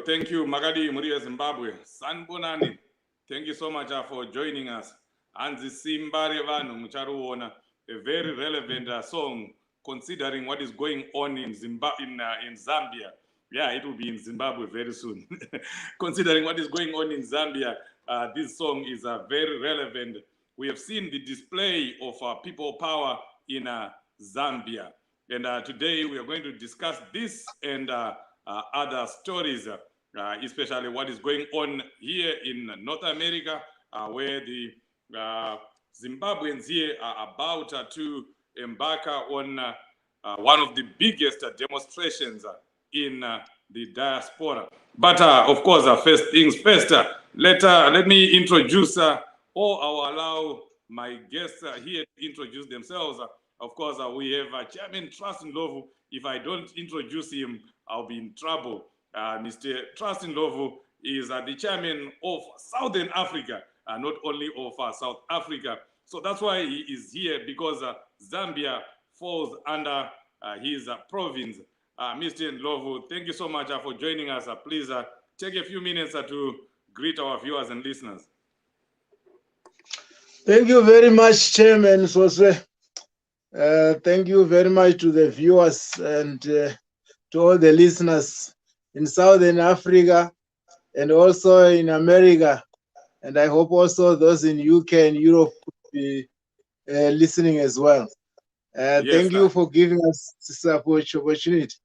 Thank you, Magadi Muria Zimbabwe. Sanbonani, thank you so much for joining us. And the Simbari Vanu Mucharuona, a very relevant song considering what is going on in Zambia. Yeah, it will be in Zimbabwe very soon. Considering what is going on in Zambia, this song is very relevant. We have seen the display of people power in Zambia. And today we are going to discuss this and other stories, especially what is going on here in North America, where the Zimbabweans here are about to embark on one of the biggest demonstrations in the diaspora. But of course, first things first, let me introduce, or I'll allow my guests here to introduce themselves. Of course, we have Chairman Trustin Lovu. If I don't introduce him, I'll be in trouble. Mr. Trustin Lovu is the chairman of Southern Africa, not only of South Africa. So that's why he is here, because Zambia falls under his province. Mr. Lovu, thank you so much for joining us. Please take a few minutes to greet our viewers and listeners. Thank you very much, Chairman Soswe. Thank you very much to the viewers and to all the listeners in Southern Africa and also in America. And I hope also those in UK and Europe could be listening as well. Yes, thank you for giving us this opportunity.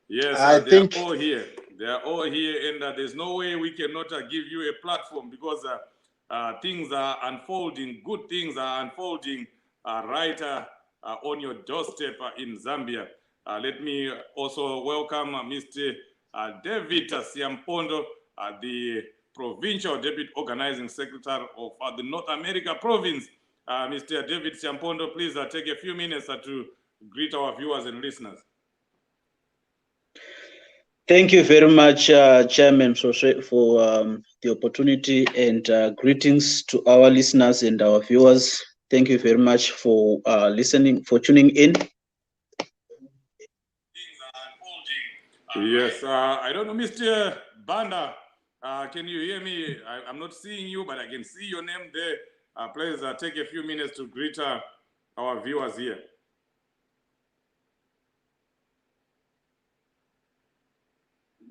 Yes, they are all here. They are all here, and there's no way we cannot give you a platform, because things are unfolding, good things are unfolding right on your doorstep in Zambia. Let me also welcome Mr. David Siampondo, the Provincial Deputy Organizing Secretary of the North America Province. Mr. David Siampondo, please take a few minutes to greet our viewers and listeners. Thank you very much, Chairman, for the opportunity, and greetings to our listeners and our viewers. Thank you very much for listening, for tuning in. Yes, I don't know, Mr. Banda, can you hear me? I'm not seeing you, but I can see your name there. Please take a few minutes to greet our viewers here.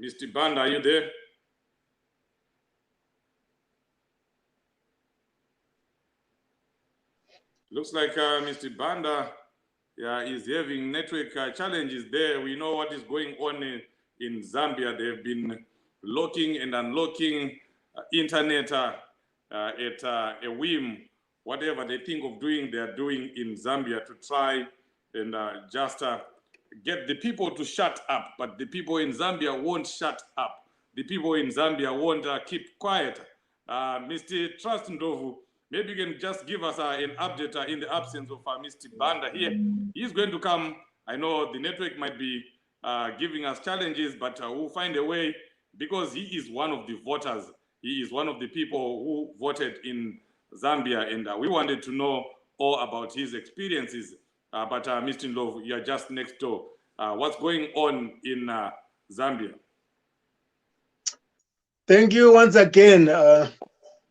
Mr. Banda, are you there? Looks like Mr. Banda is having network challenges there. We know what is going on in Zambia. They've been locking and unlocking internet at a whim. Whatever they think of doing, they are doing in Zambia to try and just get the people to shut up. But the people in Zambia won't shut up. The people in Zambia won't keep quiet. Mr. Trustin Lovu, maybe you can just give us an update in the absence of Mr. Banda here. He's going to come. I know the network might be giving us challenges, but we'll find a way, because he is one of the voters. He is one of the people who voted in Zambia, and we wanted to know or about his experiences. But Mr. Ndlovu, you are just next door. What's going on in Zambia? Thank you once again.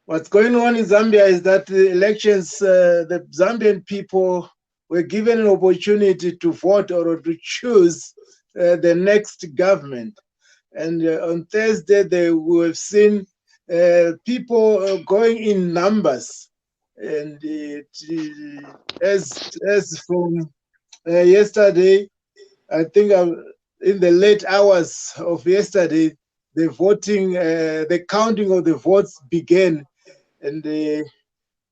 What's going on in Zambia is that the elections, the Zambian people were given an opportunity to vote or to choose the next government. And on Thursday, we have seen people going in numbers. And as from yesterday, I think in the late hours of yesterday, the voting, the counting of the votes began. And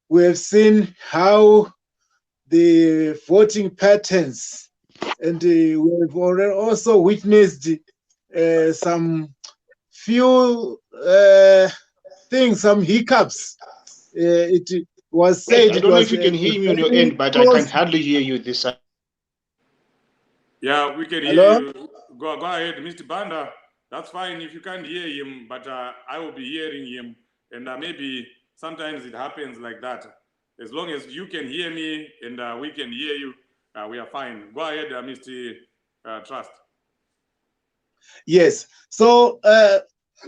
we have seen how the voting patterns, and we have already also witnessed some few things, some hiccups. It was said I don't know if you can hear me on your end, but I can hardly hear you this side. Yeah, we can hear Hello? you. Go ahead, Mr. Banda. That's fine if you can't hear him, but I will be hearing him. And maybe sometimes it happens like that. As long as you can hear me and we can hear you, we are fine. Go ahead, Mr. Trust. Yes. So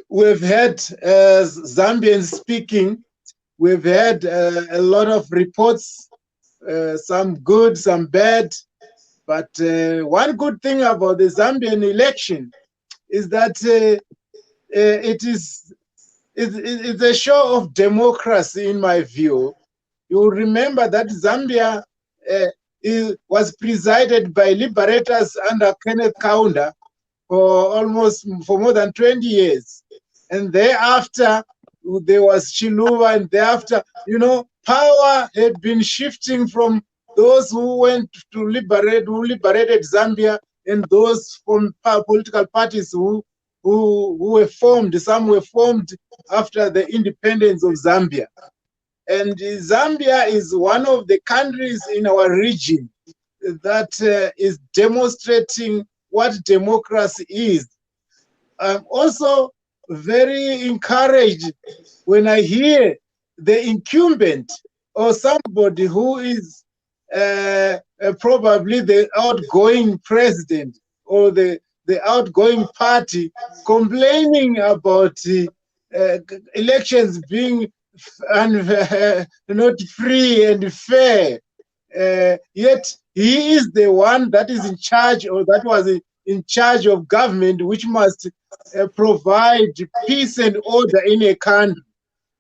we've had Zambians speaking. We've had a lot of reports, some good, some bad. But one good thing about the Zambian election is that it's a show of democracy, in my view. You remember that Zambia was presided by liberators under Kenneth Kaunda for more than 20 years. And thereafter, there was Chiluba, and thereafter, power had been shifting from those who went to who liberated Zambia, and those from political parties who were formed. Some were formed after the independence of Zambia. And Zambia is one of the countries in our region that is demonstrating what democracy is. I'm also very encouraged when I hear the incumbent or somebody who is probably the outgoing president or the outgoing party complaining about elections being not free and fair. Yet he is the one that is in charge, or that was in charge of government, which must provide peace and order in a country.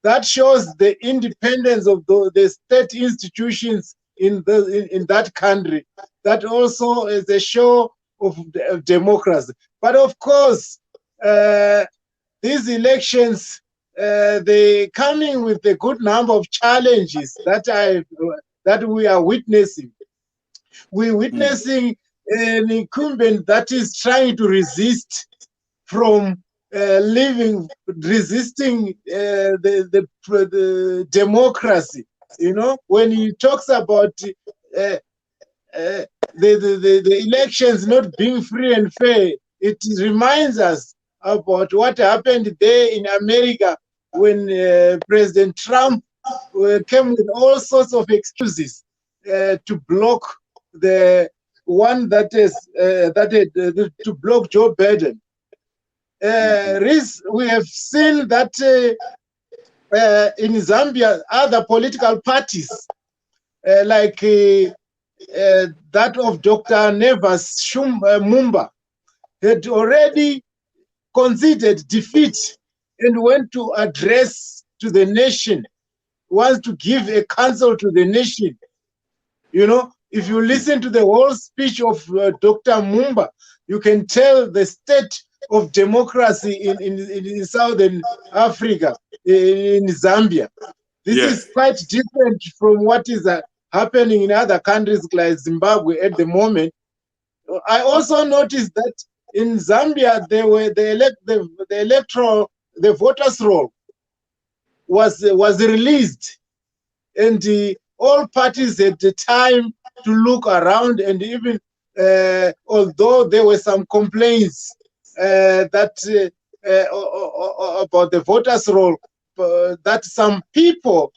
That shows the independence of the state institutions in that country. That also is a show of democracy. But of course, these elections, they coming with a good number of challenges that we are witnessing. We're witnessing an incumbent that is trying to resist from resisting the democracy. When he talks about the elections not being free and fair, it reminds us about what happened there in America when President Trump came with all sorts of excuses to block the one that is to block Joe Biden. We have seen that in Zambia, other political parties like that of Dr. Nevas Mumba had already conceded defeat and went to address to the nation, wants to give a counsel to the nation. If you listen to the whole speech of Dr. Mumba, you can tell the state of democracy in Southern Africa, in Zambia. This is quite different from what is happening in other countries like Zimbabwe at the moment. I also noticed that in Zambia, the voters' roll was released, and all parties had the time to look around, and even although there were some complaints about the voters' roll, that some people,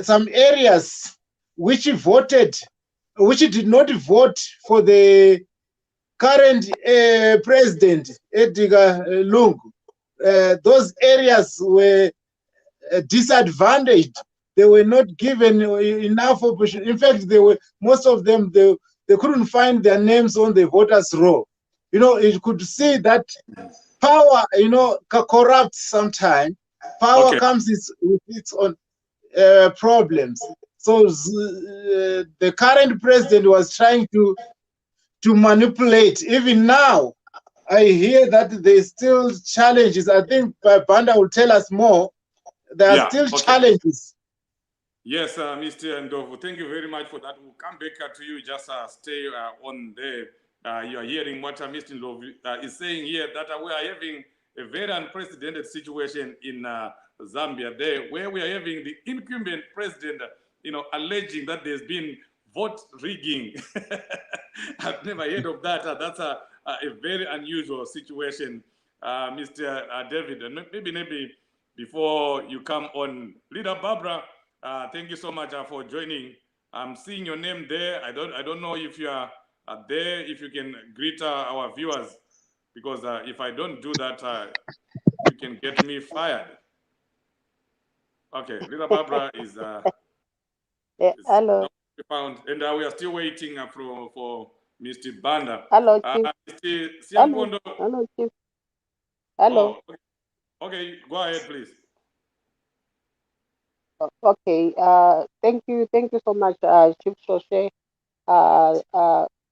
some areas which did not vote for the current president, Edgar Lungu. Those areas were disadvantaged. They were not given enough opportunity. In fact, most of them, they couldn't find their names on the voters' roll. You could see that power, corrupts sometimes. Power comes with its own problems. So the current president was trying to manipulate. Even now, I hear that there's still challenges. I think Banda will tell us more. There are still challenges. Yes, Mr. Ndovu, thank you very much for that. We'll come back to you. Just stay on there. You are hearing what Mr. Ndovu is saying here, that we are having a very unprecedented situation in Zambia there, where we are having the incumbent president, alleging that there's been vote rigging. I've never heard of that. That's a very unusual situation, Mr. David. And maybe before you come on, Leader Barbara, thank you so much for joining. I'm seeing your name there. I don't know if you are there, if you can greet our viewers, because if I don't do that, you can get me fired. Okay, Leader Barbara is hello. Found, and we are still waiting for Mr. Banda. Hello, Chief. Mr. Siampondo. Hello, Chief. Hello. Oh, okay, go ahead, please. Okay. Thank you so much, Chief Shoshe.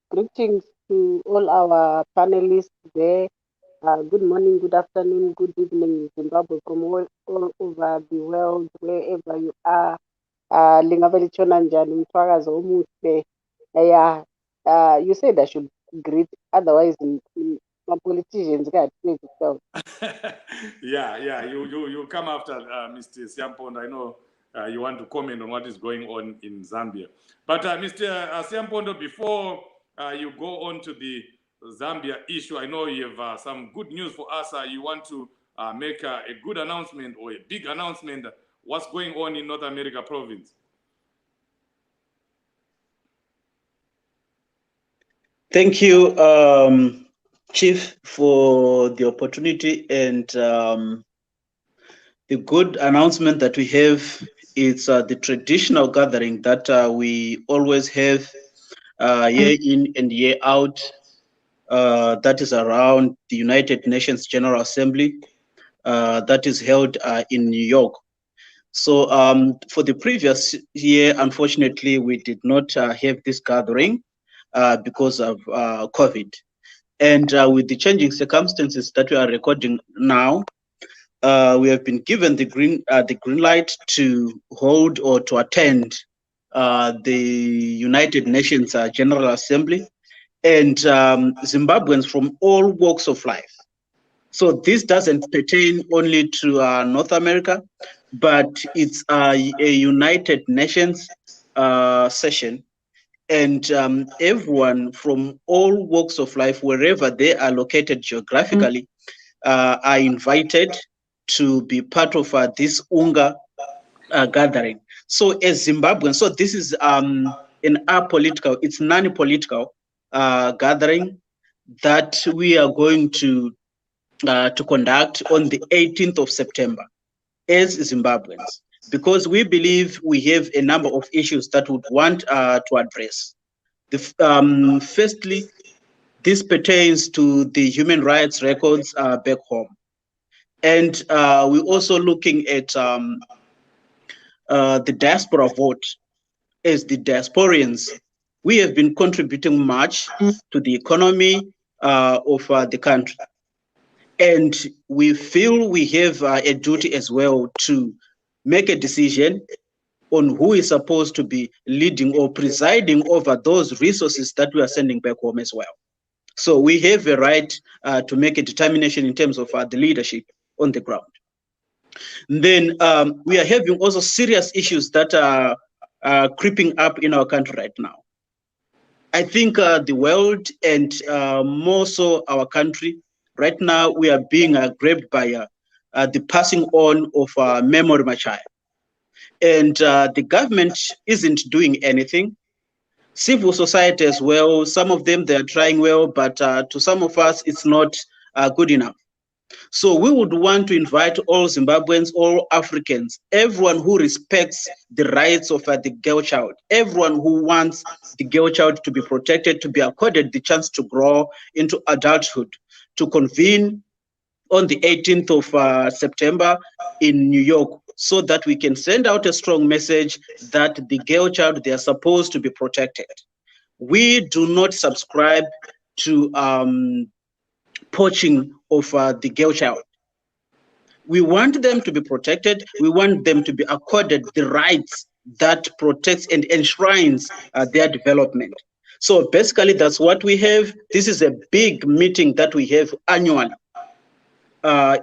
Greetings to all our panelists there. Good morning, good afternoon, good evening, Zimbabwe, from all over the world, wherever you are. Lingaveli Chonanjani, Mtwakazi Omuhle. Yeah, you said I should greet, otherwise my politicians got to itself. Yeah, you come after Mr. Siampondo. I know you want to comment on what is going on in Zambia. But Mr. Siampondo, before you go on to the Zambia issue, I know you have some good news for us. You want to make a good announcement or a big announcement. What's going on in North America province? Thank you, Chief, for the opportunity, and the good announcement that we have is the traditional gathering that we always have year in and year out. That is around the United Nations General Assembly that is held in New York. So for the previous year, unfortunately, we did not have this gathering because of COVID. And with the changing circumstances that we are recording now, we have been given the green light to hold or to attend the United Nations General Assembly, and Zimbabweans from all walks of life. So this doesn't pertain only to North America, but it's a United Nations session, and everyone from all walks of life, wherever they are located geographically, are invited to be part of this UNGA gathering. So as Zimbabweans, so this is an apolitical, it's non-political gathering that we are going to conduct on the 18th of September as Zimbabweans, because we believe we have a number of issues that we would want to address. Firstly, this pertains to the human rights records back home. And we're also looking at the diaspora vote. As the diasporians, we have been contributing much to the economy of the country. And we feel we have a duty as well to make a decision on who is supposed to be leading or presiding over those resources that we are sending back home as well. So we have a right to make a determination in terms of the leadership on the ground. Then we are having also serious issues that are creeping up in our country right now. I think the world and more so our country, right now we are being grabbed by the passing on of Memory Machai. And the government isn't doing anything. Civil society as well, some of them, they are trying well, but to some of us, it's not good enough. So we would want to invite all Zimbabweans, all Africans, everyone who respects the rights of the girl child, everyone who wants the girl child to be protected, to be accorded the chance to grow into adulthood, to convene on the 18th of September in New York, so that we can send out a strong message that the girl child, they are supposed to be protected. We do not subscribe to poaching of the girl child. We want them to be protected. We want them to be accorded the rights that protects and enshrines their development. So basically, that's what we have. This is a big meeting that we have annually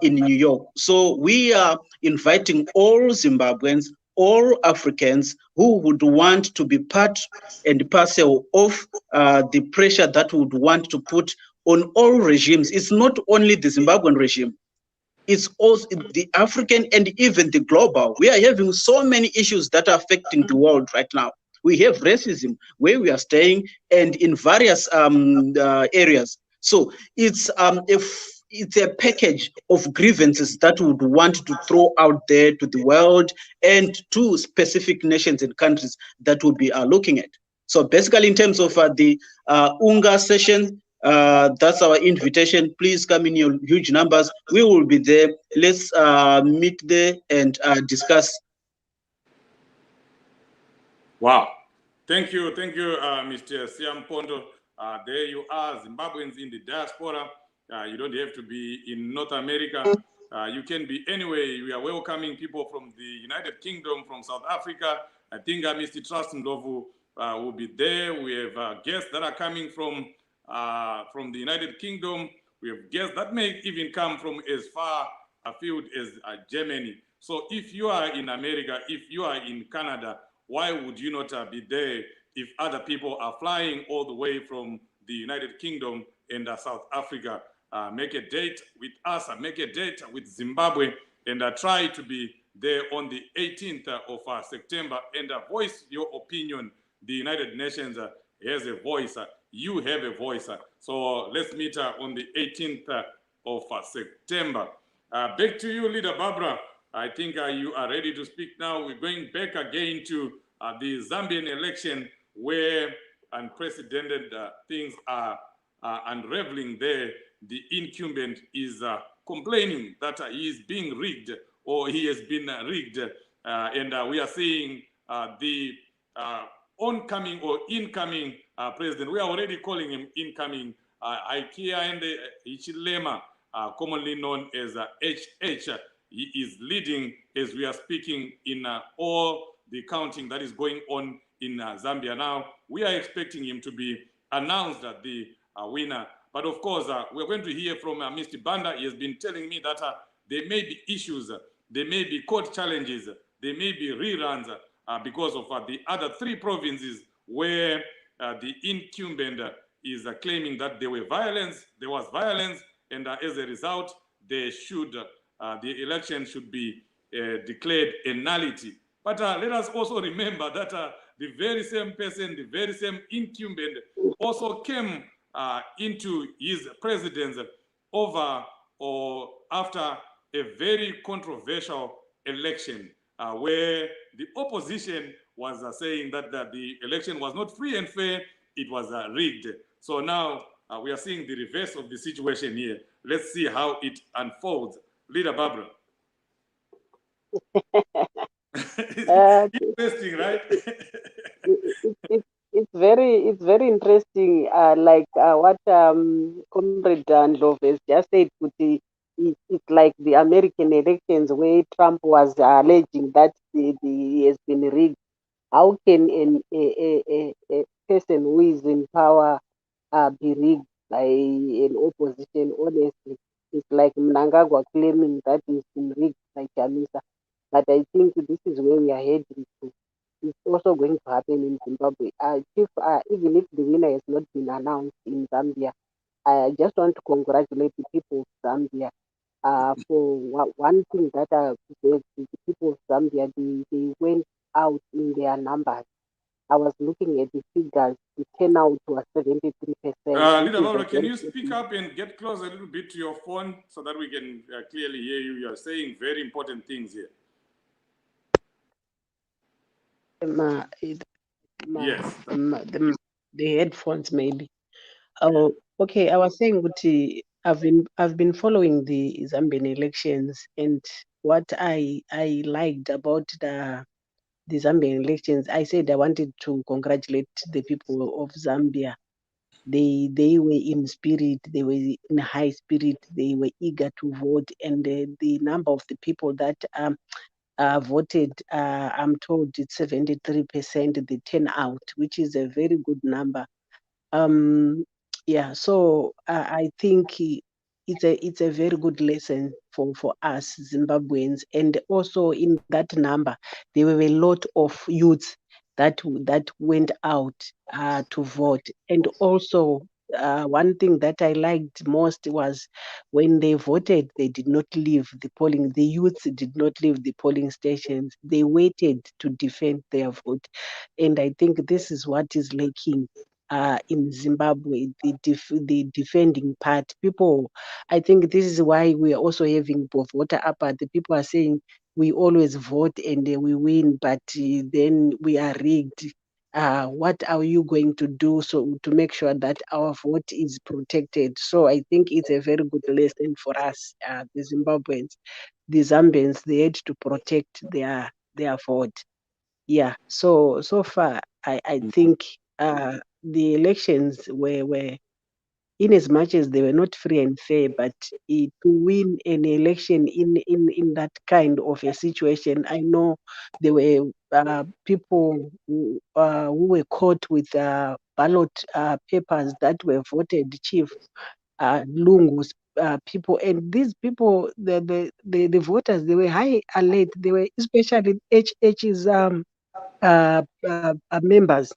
in New York. So we are inviting all Zimbabweans, all Africans who would want to be part and parcel of the pressure that we would want to put on all regimes. It's not only the Zimbabwean regime, it's also the African and even the global. We are having so many issues that are affecting the world right now. We have racism where we are staying and in various areas. So it's it's a package of grievances that we would want to throw out there to the world and to specific nations and countries that we'll be looking at. So basically, in terms of the UNGA session, that's our invitation. Please come in your huge numbers. We will be there. Let's meet there and discuss. Wow. Thank you, Mr. Siam Pondo. There you are, Zimbabweans in the diaspora. You don't have to be in North America. You can be anywhere. We are welcoming people from the United Kingdom, from South Africa. I think Mr. Trust Ndovu will be there. We have guests that are coming from the United Kingdom. We have guests that may even come from as far afield as Germany. So if you are in America, if you are in Canada, why would you not be there if other people are flying all the way from the United Kingdom and South Africa? Make a date with us, make a date with Zimbabwe, and try to be there on the 18th of September and voice your opinion. The United Nations has a voice. You have a voice. So let's meet on the 18th of September. Back to you, Leader Barbara. I think you are ready to speak now. We're going back again to the Zambian election, where unprecedented things are unraveling there. The incumbent is complaining that he is being rigged, or he has been rigged. And we are seeing the oncoming or incoming president. We are already calling him incoming, Ikea and Hichilema, commonly known as HH. He is leading, as we are speaking, in all the counting that is going on in Zambia now. We are expecting him to be announced as the winner. But of course, we're going to hear from Mr. Banda. He has been telling me that there may be issues, there may be court challenges, there may be reruns because of the other three provinces where the incumbent is claiming that there was violence, and as a result, the election should be declared a nullity. But let us also remember that the very same person, the very same incumbent also came into his presidency over or after a very controversial election where the opposition was saying that the election was not free and fair, it was rigged. So now we are seeing the reverse of the situation here. Let's see how it unfolds. Leader Barbara. Interesting, right? It's very interesting. Like what Comrade Ndlovu has just said. It's like the American elections where Trump was alleging that he has been rigged. How can a person who is in power be rigged by an opposition? Honestly, it's like Mnangagwa claiming that he's been rigged by Chamisa. But I think this is where we are heading to. It's also going to happen in Zimbabwe. Even if the winner has not been announced in Zambia, I just want to congratulate the people of Zambia. For one thing that the people of Zambia, they went out in their numbers. I was looking at the figures. The turnout was 73%. Leader Barbara, can you speak up and get close a little bit to your phone so that we can clearly hear you? You are saying very important things here. Yes. The headphones maybe. Oh, okay. I was saying, Guti, I've been following the Zambian elections, and what I liked about the Zambian elections, I said I wanted to congratulate the people of Zambia. They were in spirit, they were in high spirit, they were eager to vote, and the number of the people that voted, I'm told it's 73% the turnout, which is a very good number. Yeah, so I think it's a very good lesson for us Zimbabweans, and also in that number there were a lot of youths that went out to vote, and also one thing that I liked most was when they voted, they did not leave the polling. The youths did not leave the polling stations. They waited to defend their vote, and I think this is what is lacking in Zimbabwe, the defending part. People, I think this is why we are also having voter apathy. The people are saying we always vote and we win, but then we are rigged. What are you going to do so to make sure that our vote is protected? So I think it's a very good lesson for us, the Zimbabweans, the Zambians. They had to protect their vote. Yeah. So far, I think the elections were in as much as they were not free and fair, but to win an election in that kind of a situation, I know there were people who were caught with ballot papers that were voted chief Lungus people, and these people, the voters, they were high alert. They were especially HH's members.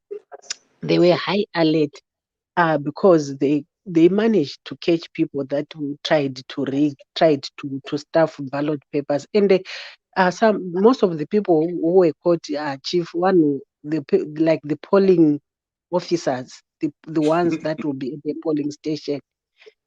They were high alert because they managed to catch people that who tried to rig, tried to stuff ballot papers, and most of the people who were caught, chief one, like the polling officers, the ones that will be at the polling station.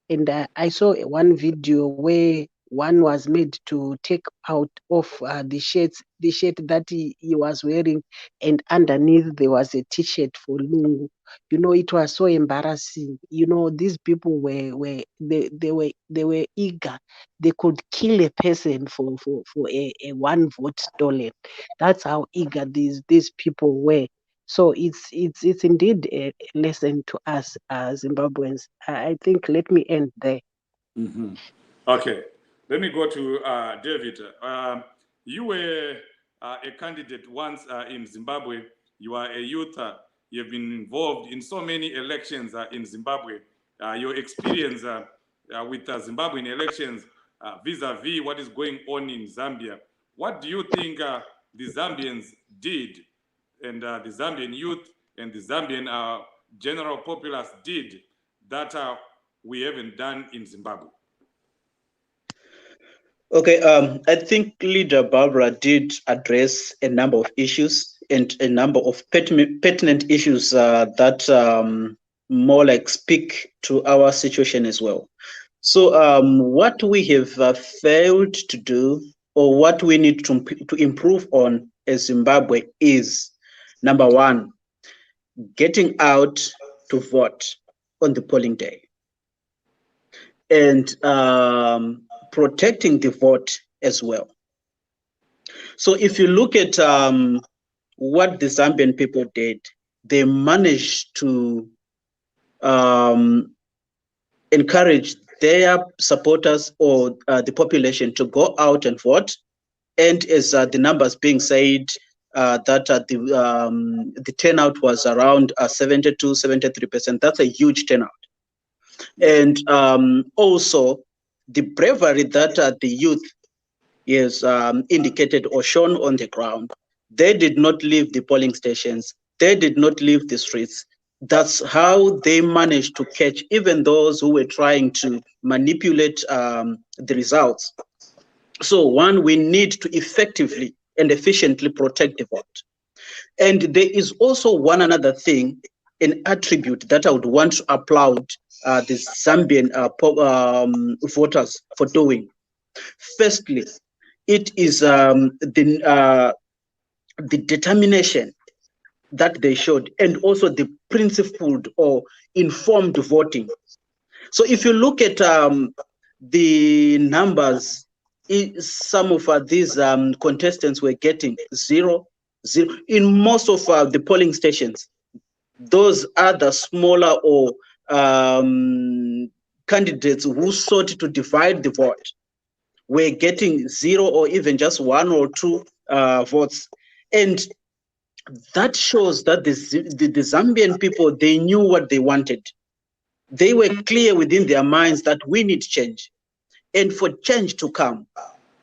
And I saw one video where one was made to take out of the shirt that he was wearing, and underneath there was a T-shirt for Lungu. You know, it was so embarrassing. You know, these people they were eager. They could kill a person for a one vote stolen. That's how eager these people were. So it's indeed a lesson to us as Zimbabweans. I think let me end there. Mm-hmm. Okay, let me go to David. You were a candidate once in Zimbabwe. You are a youth. You have been involved in so many elections in Zimbabwe. Your experience with Zimbabwean elections vis-a-vis what is going on in Zambia. What do you think the Zambians did, and the Zambian youth and the Zambian general populace did that we haven't done in Zimbabwe? Okay, I think Leader Barbara did address a number of issues and a number of pertinent issues that more like speak to our situation as well. So what we have failed to do, or what we need to improve on as Zimbabwe, is number one, getting out to vote on the polling day, and protecting the vote as well. So if you look at what the Zambian people did, they managed to encourage their supporters, or the population, to go out and vote. And as the numbers being said, that the turnout was around 72, 73%. That's a huge turnout. And also the bravery that the youth is indicated or shown on the ground. They did not leave the polling stations. They did not leave the streets. That's how they managed to catch even those who were trying to manipulate the results. So one, we need to effectively and efficiently protect the vote. And there is also one another thing, an attribute that I would want to applaud the Zambian voters for doing. Firstly, it is the determination that they showed, and also the principled or informed voting. So if you look at the numbers, some of these contestants were getting 0, 0 in most of the polling stations. Those are the smaller or candidates who sought to divide the vote were getting 0 or even just 1 or 2 votes. And that shows that the Zambian people, they knew what they wanted. They were clear within their minds that we need change. And for change to come,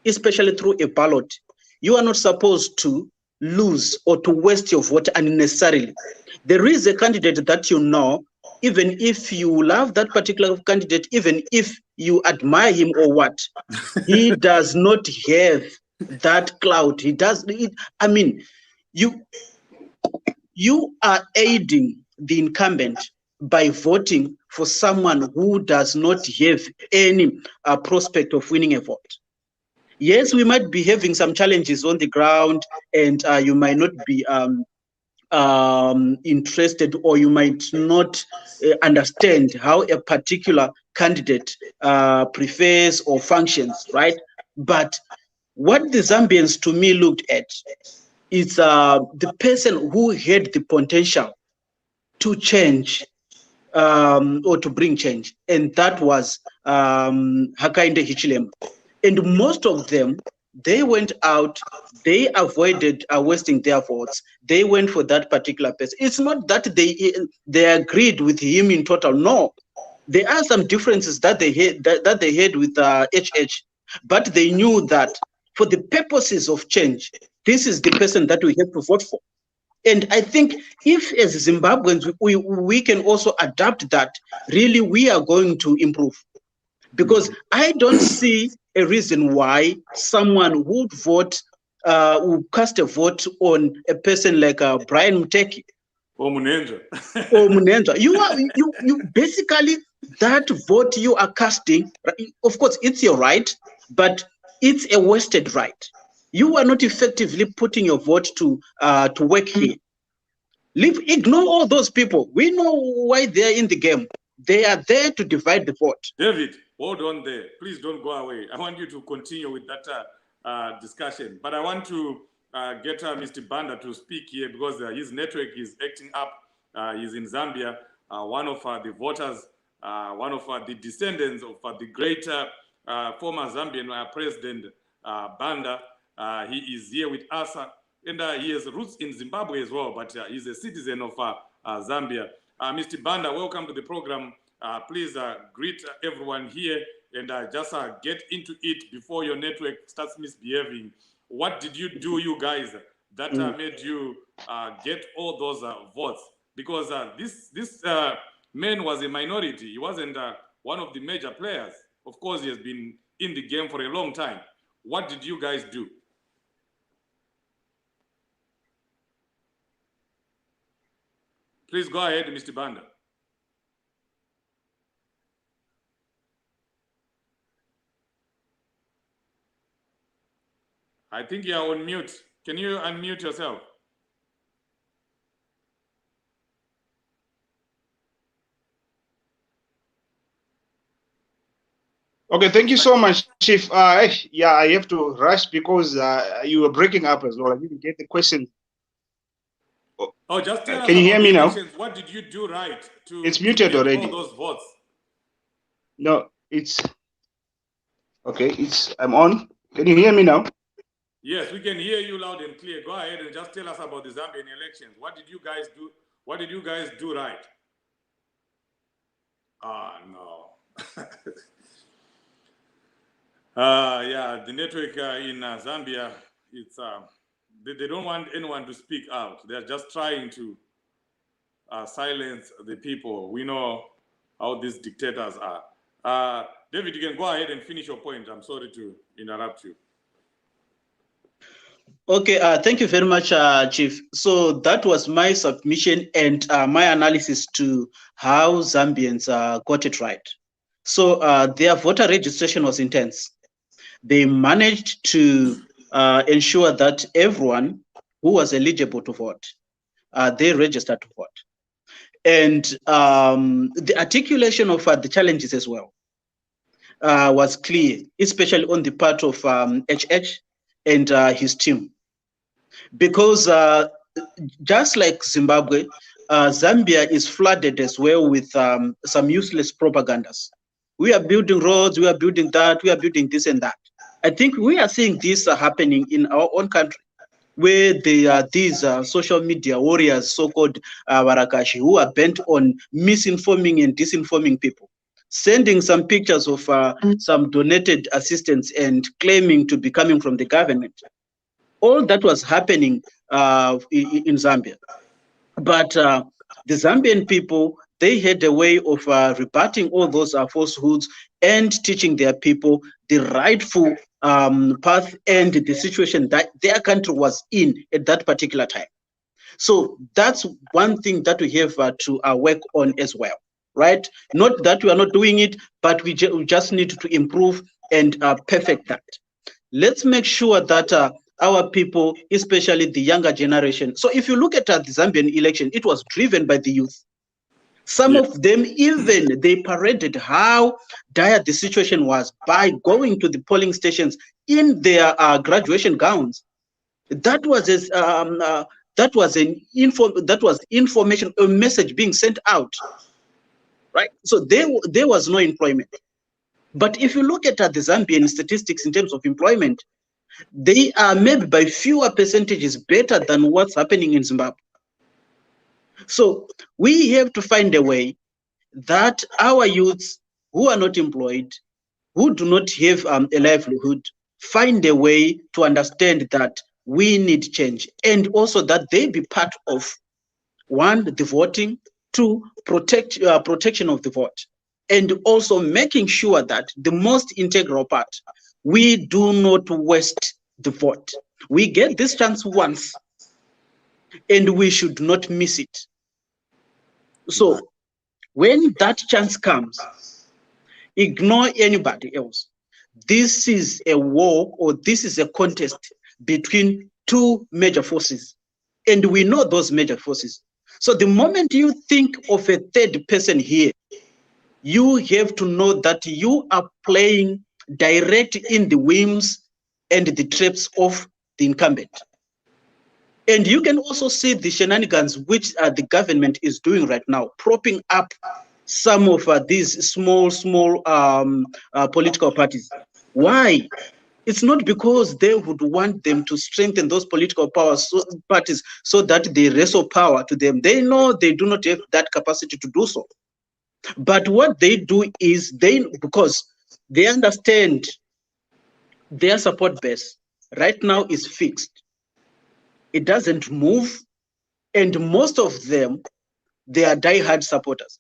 especially through a ballot, you are not supposed to lose or to waste your vote unnecessarily. There is a candidate that you know, even if you love that particular candidate, even if you admire him or what, he does not have that clout. He does. I mean, you are aiding the incumbent by voting for someone who does not have any prospect of winning a vote. Yes, we might be having some challenges on the ground, and you might not be interested, or you might not understand how a particular candidate prefers or functions, right? But what the Zambians, to me, looked at is the person who had the potential to change or to bring change, and that was Hakainde Hichilema. And most of them, they went out, they avoided wasting their votes. They went for that particular person. It's not that they agreed with him in total. No, there are some differences that they had with HH, but they knew that for the purposes of change, this is the person that we have to vote for. And I think if as Zimbabweans, we can also adapt that, really we are going to improve. Because I don't see a reason why someone would vote, would cast a vote on a person like Brian Muteki. Or Munenja. Or Munenja. You basically, that vote you are casting, of course, it's your right, but it's a wasted right. You are not effectively putting your vote to work here. Ignore all those people. We know why they are in the game. They are there to divide the vote. David, hold on there. Please don't go away. I want you to continue with that discussion. But I want to get Mr. Banda to speak here because his network is acting up. He's in Zambia. One of the voters, one of the descendants of the great former Zambian President Banda. He is here with us. And he has roots in Zimbabwe as well, but he's a citizen of Zambia. Mr. Banda, welcome to the program. Please greet everyone here and just get into it before your network starts misbehaving. What did you do, you guys, that made you get all those votes? Because this man was a minority. He wasn't one of the major players. Of course, he has been in the game for a long time. What did you guys do? Please go ahead, Mr. Banda. I think you are on mute. Can you unmute yourself? Okay, thank you so much, Chief. Yeah, I have to rush because you were breaking up as well. I didn't get the question. Oh, just tell us can you hear me now? What did you do right to? It's muted to already. All those votes. No, it's okay. I'm on. Can you hear me now? Yes, we can hear you loud and clear. Go ahead and just tell us about the Zambian elections. What did you guys do? What did you guys do right? No. Yeah, the network in Zambia, it's they don't want anyone to speak out. They're just trying to silence the people. We know how these dictators are. David, you can go ahead and finish your point. I'm sorry to interrupt you. Okay, thank you very much, Chief. So that was my submission and my analysis to how Zambians got it right. So their voter registration was intense. They managed to ensure that everyone who was eligible to vote, they registered to vote. And the articulation of the challenges as well was clear, especially on the part of HH and his team. Because just like Zimbabwe, Zambia is flooded as well with some useless propagandas. We are building roads, we are building that, we are building this and that. I think we are seeing this happening in our own country, where there are these social media warriors, so-called Warakashi, who are bent on misinforming and disinforming people, sending some pictures of some donated assistance and claiming to be coming from the government. All that was happening in Zambia. But the Zambian people, they had a way of rebutting all those falsehoods and teaching their people the rightful path and the situation that their country was in at that particular time. So that's one thing that we have to work on as well, right? Not that we are not doing it, but we just need to improve and perfect that. Let's make sure that our people, especially the younger generation. So if you look at the Zambian election, it was driven by the youth. Some of them even, they paraded how dire the situation was by going to the polling stations in their graduation gowns. That was information, a message being sent out, right? So there was no employment. But if you look at the Zambian statistics in terms of employment, they are maybe by fewer percentages better than what's happening in Zimbabwe. So we have to find a way that our youths who are not employed, who do not have a livelihood, find a way to understand that we need change, and also that they be part of, one, the voting, two, protection of the vote, and also making sure that the most integral part, we do not waste the vote. We get this chance once, and we should not miss it. So when that chance comes, ignore anybody else. This is a war, or this is a contest between two major forces, and we know those major forces. So the moment you think of a third person here, you have to know that you are playing direct in the whims and the traps of the incumbent. And you can also see the shenanigans which the government is doing right now, propping up some of these small political parties. Why? It's not because they would want them to strengthen those political parties so that they wrestle power to them. They know they do not have that capacity to do so. But what they do is because they understand their support base right now is fixed. It doesn't move, and most of them, they are diehard supporters.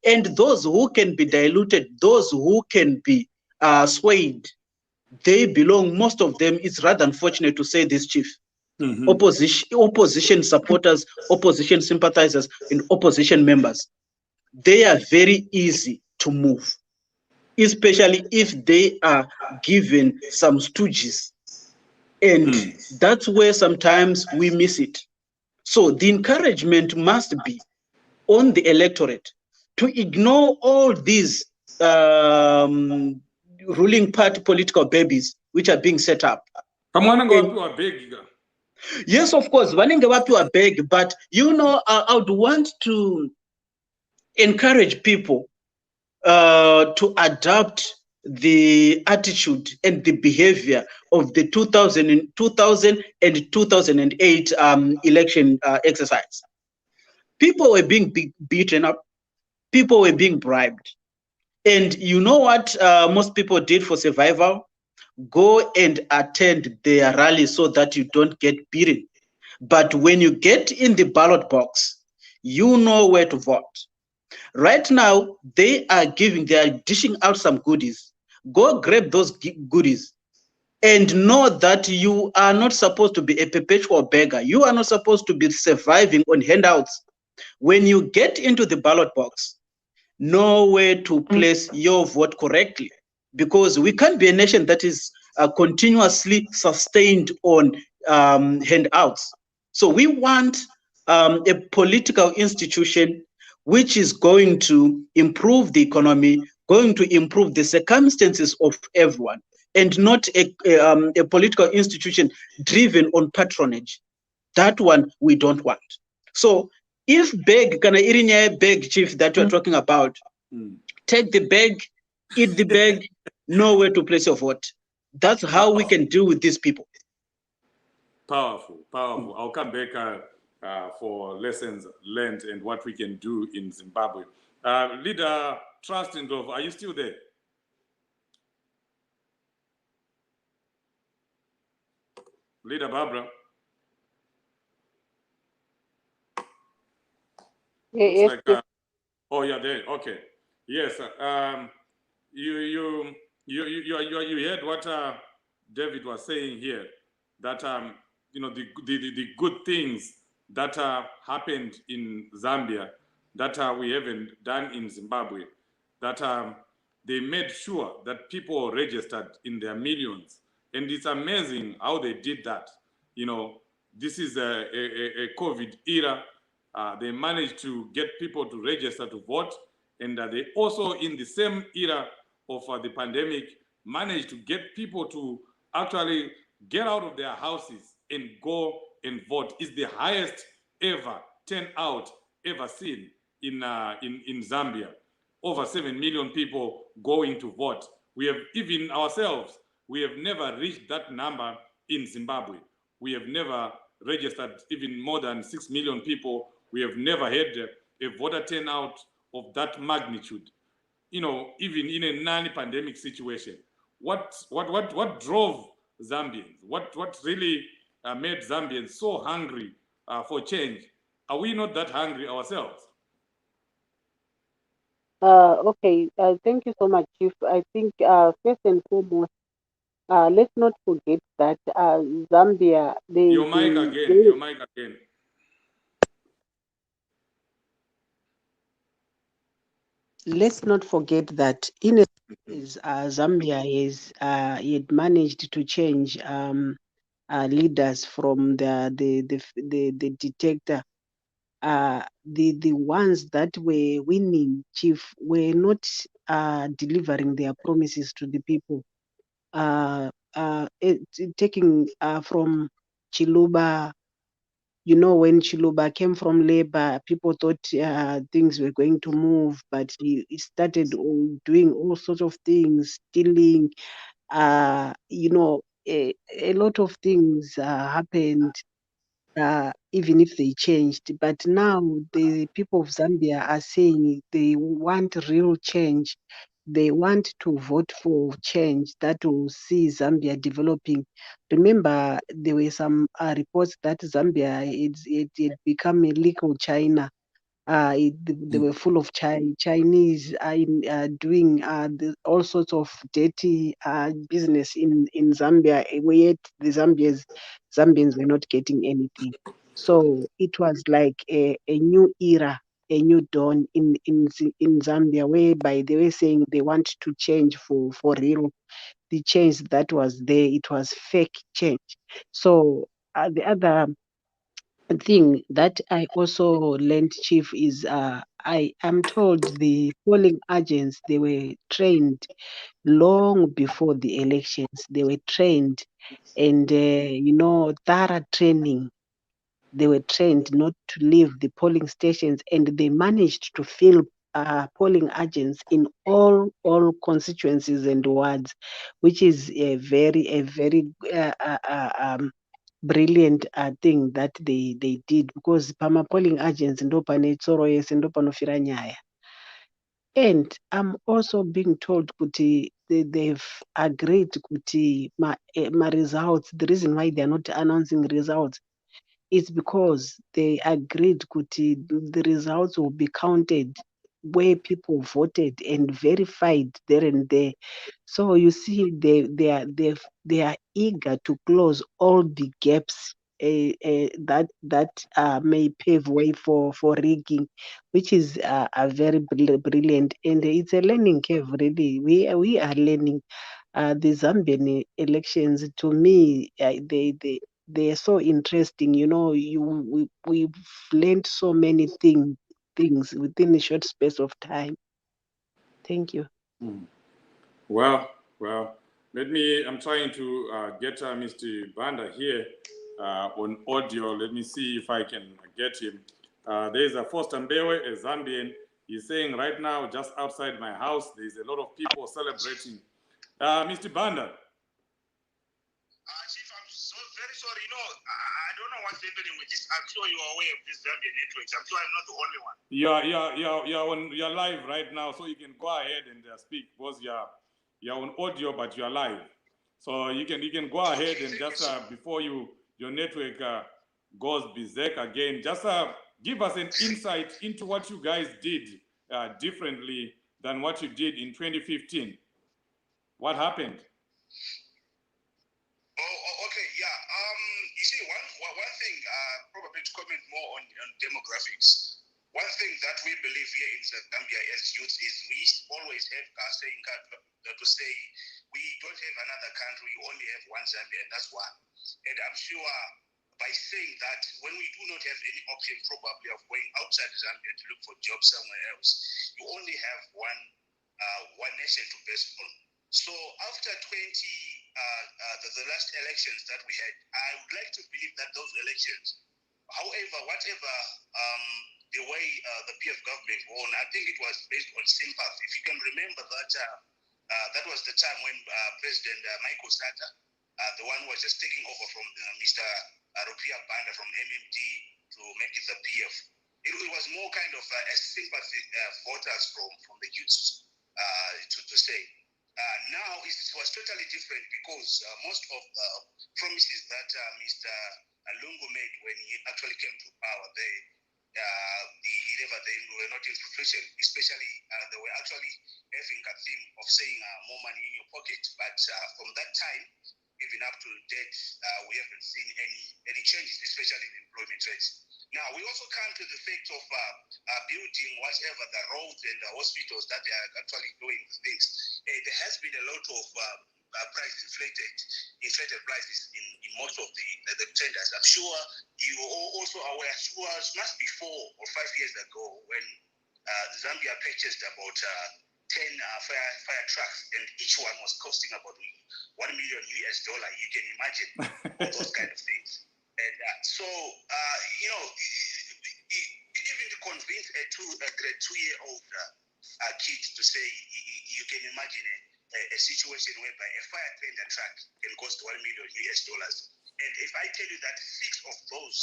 And those who can be diluted, those who can be swayed, they belong, most of them, it's rather unfortunate to say this, Chief, opposition supporters, opposition sympathizers, and opposition members. They are very easy to move, especially if they are given some stooges. And that's where sometimes we miss it. So the encouragement must be on the electorate to ignore all these ruling party political babies which are being set up. Yes, of course, are big, but you know, I would want to encourage people to adopt the attitude and the behavior of the 2000 and 2008 election exercise. People were being beaten up, people were being bribed. And you know what most people did for survival? Go and attend their rally so that you don't get beaten. But when you get in the ballot box, you know where to vote. Right now, they are dishing out some goodies. Go grab those goodies and know that you are not supposed to be a perpetual beggar. You are not supposed to be surviving on handouts. When you get into the ballot box, know where to place your vote correctly, because we can't be a nation that is continuously sustained on handouts. So we want a political institution which is going to improve the economy, going to improve the circumstances of everyone, and not a political institution driven on patronage. That one we don't want. So if beg kana irinya beg, chief, that you're talking about, take the bag, eat the bag, know where to place your vote. That's how we can deal with these people. Powerful, powerful. I'll come back for lessons learned and what we can do in Zimbabwe. Leader Trust in Love, are you still there? Leader Barbara? Yes, like, oh, you're there. Okay. Yes. You heard what David was saying here, that the good things that happened in Zambia that we haven't done in Zimbabwe, that they made sure that people registered in their millions, and it's amazing how they did that. This is a COVID era. They managed to get people to register to vote, and they also, in the same era of the pandemic, managed to get people to actually get out of their houses and go and vote. It's the highest ever turnout ever seen in Zambia. Over 7 million people going to vote. We have, even ourselves, we have never reached that number in Zimbabwe. We have never registered even more than 6 million people. We have never had a voter turnout of that magnitude. Even in a non-pandemic situation. What drove Zambians? What really made Zambians so hungry for change? Are we not that hungry ourselves? Okay. Thank you so much, Chief. I think first and foremost, let's not forget that Zambia. Your mic again. Your mic again. Let's not forget that in a Zambia had managed to change leaders from the dictator. The ones that were winning, Chief, were not delivering their promises to the people. Taking from Chiluba. When Chiluba came from Labour, people thought things were going to move, but he started doing all sorts of things, stealing. A lot of things happened, even if they changed. But now the people of Zambia are saying they want real change. They want to vote for change that will see Zambia developing. Remember, there were some reports that Zambia it become a legal China. They were full of Chinese doing all sorts of dirty business in Zambia, where the Zambians were not getting anything. So it was like a new era, a new dawn in Zambia, whereby they were saying they want to change for real. The change that was there, it was fake change. So the other thing that I also learned, Chief, is I am told the polling agents, they were trained long before the elections. They were trained, and thorough training. They were trained not to leave the polling stations, and they managed to fill polling agents in all constituencies and wards, which is a very brilliant thing that they did, because pama polling agents ndo pane tsoro yese ndo panofira nyaya. And I'm also being told kuti they've agreed kuti ma results, the reason why they're not announcing results it's because they agreed the results will be counted where people voted and verified there and there. So you see, they are eager to close all the gaps that may pave way for rigging, which is a very brilliant, and it's a learning curve. Really, we are learning. The Zambian elections, to me, they are so interesting. You know, we've learned so many things within a short space of time. Thank you. Well, I'm trying to get Mr. Banda here on audio. Let me see if I can get him. There's a Foster Mbewe, a Zambian. He's saying right now, just outside my house, there's a lot of people celebrating. Mr. Banda. Chief, I'm so very sorry. You know, I don't know what's happening with this. I'm sure you are aware of this Zambian networks. I'm sure I'm not the only one. You're live right now, so you can go ahead and speak because you're on audio, but you're live. So you can go ahead and just before your network goes berserk again, just give us an insight into what you guys did differently than what you did in 2015. What happened? Oh, okay, yeah. You see, one thing, probably to comment more on demographics. One thing that we believe here in Zambia as youth is we always have a saying that to say we don't have another country, we only have one Zambia, and that's one. And I'm sure by saying that, when we do not have any option probably of going outside Zambia to look for jobs somewhere else, you only have one nation to base on. So after the last elections that we had, I would like to believe that those elections, however, whatever the way the PF government won, I think it was based on sympathy. If you can remember that, that was the time when President Michael Sata, the one who was just taking over from Mr. Rupia Banda from MMD to make it the PF. It was more kind of a sympathy voters from the youths to say. Now it was totally different because most of the promises that Mr. Lungu made when he actually came to power, they were not in fruition. Especially they were actually having a theme of saying more money in your pocket. But from that time, even up to date, we haven't seen any changes, especially in employment rates. Now, we also come to the fact of building whatever the roads and the hospitals that they are actually doing things. There has been a lot of inflated prices in most of the tenders. I'm sure you are also aware, must be 4 or 5 years ago when Zambia purchased about 10 fire trucks, and each one was costing about $1 million. You can imagine all those kind of things. And so, you know, even to convince a grade 2-year-old kid to say, you can imagine a situation whereby a fire tender truck can cost $1 million. And if I tell you that 6 of those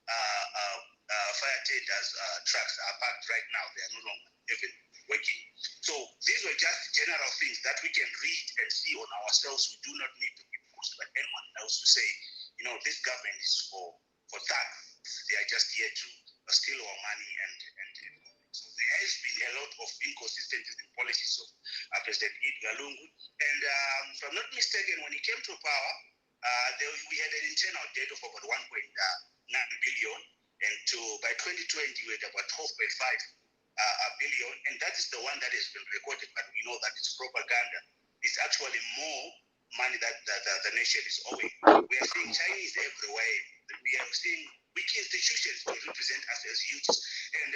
fire tenders trucks are parked right now, they are no longer even working. So these were just general things that we can read and see on ourselves. We do not need to be pushed by anyone else to say, you know, this government is for thugs. They are just here to steal our money and so there has been a lot of inconsistencies in policies of President Edgar Lungu. And if I'm not mistaken, when he came to power, we had an internal debt of about 1.9 billion, and by 2020 we had about 12.5 billion, and that is the one that has been recorded, but we know that it's propaganda. It's actually more money that the nation is owing. We are seeing Chinese everywhere. We are seeing weak institutions to represent us as youths. And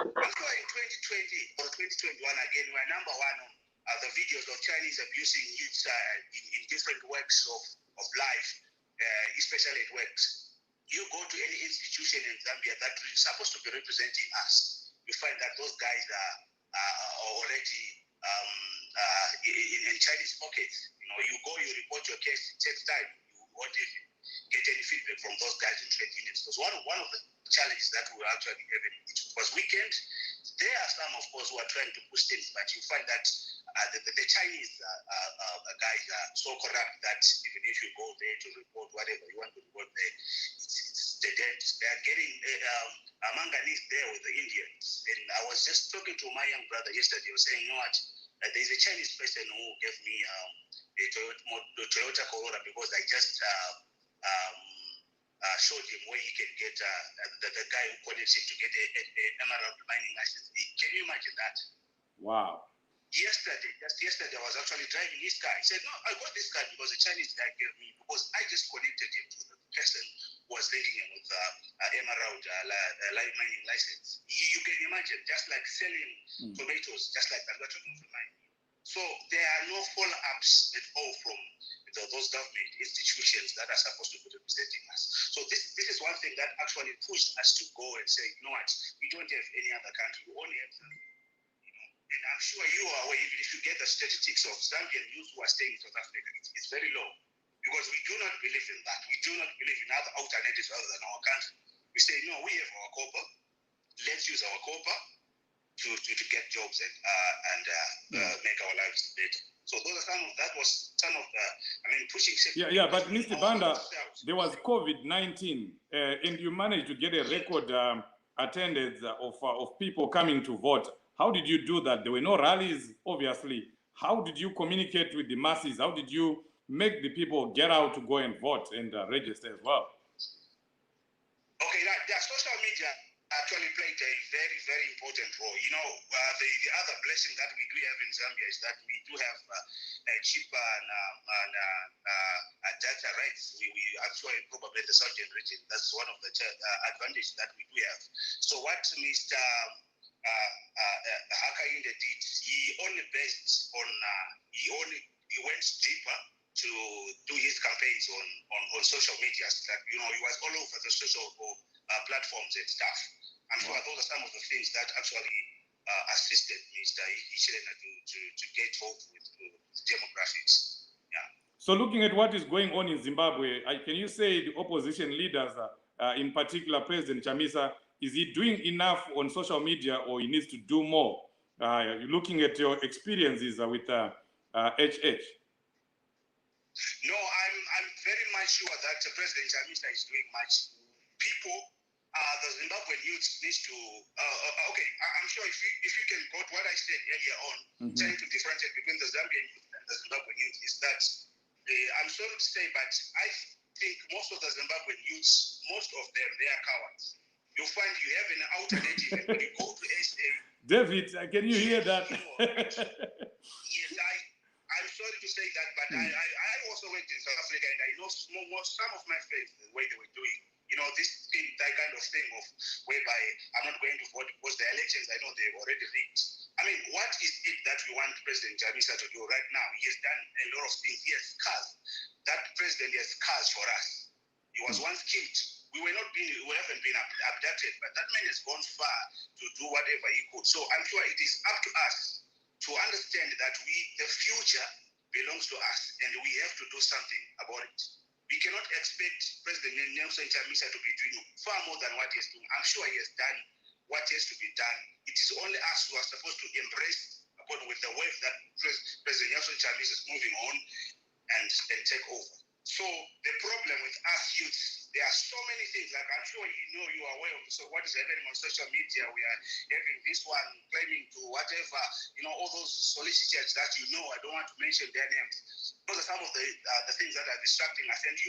I'm sure in 2020 or 2021, again, we're number one on the videos of Chinese abusing youths in different works of life, especially at works. You go to any institution in Zambia that is supposed to be representing us, you find that those guys are already in Chinese pockets. You know, you go, you report your case, it takes time. You won't even get any feedback from those guys in trade unions. Because one of the challenges that we were actually having, it was weekend. There are some, of course, who are trying to push things, but you find that the Chinese guys are so corrupt that even if you go there to report whatever you want to report there, it's the dead. They are getting manganese there with the Indians. And I was just talking to my young brother yesterday. I was saying, you know what? There's a Chinese person who gave me a Toyota Corolla because I just showed him where he can get the guy who connects him to get an emerald mining license. Can you imagine that? Wow. Just yesterday, I was actually driving this car. He said, no, I got this car because the Chinese guy gave me, because I just connected him to the person who was linking him with emerald mining license. You can imagine, just like selling tomatoes, just like that. We're talking of mining. So there are no follow-ups at all from those government institutions that are supposed to be representing us. So this is one thing that actually pushed us to go and say, you know what, we don't have any other country, we only have Zambia. And I'm sure you are aware, even if you get the statistics of Zambian youth who are staying in South Africa, it's very low. Because we do not believe in that. We do not believe in other alternatives other than our country. We say, no, we have our copper. Let's use our copper to get jobs and make our lives better. So those are some of the pushing. Yeah, but Mr. Banda, there was COVID-19, and you managed to get a record attendance of people coming to vote. How did you do that? There were no rallies, obviously. How did you communicate with the masses? How did you make the people get out to go and vote and register as well? Okay, the social media actually played a very, very important role. You know, the other blessing that we do have in Zambia is that we do have cheaper and data rates. We actually probably in the southern region, that's one of the advantages that we do have. So what Mr. Hakainde did, he only based on, he went deeper to do his campaigns on social media. That, you know, he was all over the social platforms and stuff. I'm sure those are some of the things that actually assisted Mr. Ichilena to get hold with demographics. Yeah. So looking at what is going on in Zimbabwe, can you say the opposition leaders, in particular President Chamisa, is he doing enough on social media, or he needs to do more? Looking at your experiences with HH. No, I'm very much sure that President Chamisa is doing much. People, the Zimbabwean youth needs to. Okay, I'm sure if you can go to what I said earlier on, trying to differentiate between the Zambian youth and the Zimbabwean youth is that I'm sorry to say, but I think most of the Zimbabwean youths, most of them, they are cowards. You find you have an alternative, and when you go to SA. David, can you hear that? Yes, I'm sorry to say that, but I also went in South Africa, and I know some of my friends, the way they were doing. You know, that kind of thing of whereby I'm not going to vote because the elections, I know they've already rigged. I mean, what is it that we want President Chamisa to do right now? He has done a lot of things. He has scars. That president has scars for us. He was once killed. We haven't been abducted, but that man has gone far to do whatever he could. So I'm sure it is up to us to understand that the future belongs to us, and we have to do something about it. We cannot expect President Nelson Chamisa to be doing far more than what he is doing. I'm sure he has done what has to be done. It is only us who are supposed to embrace with the wave that President Nelson Chamisa is moving on and take over. So the problem with us youths, there are so many things, like I'm sure you are aware of what is happening on social media. We are having this one claiming to whatever, all those solicitors that I don't want to mention their names. Those are some of the things that are distracting us. And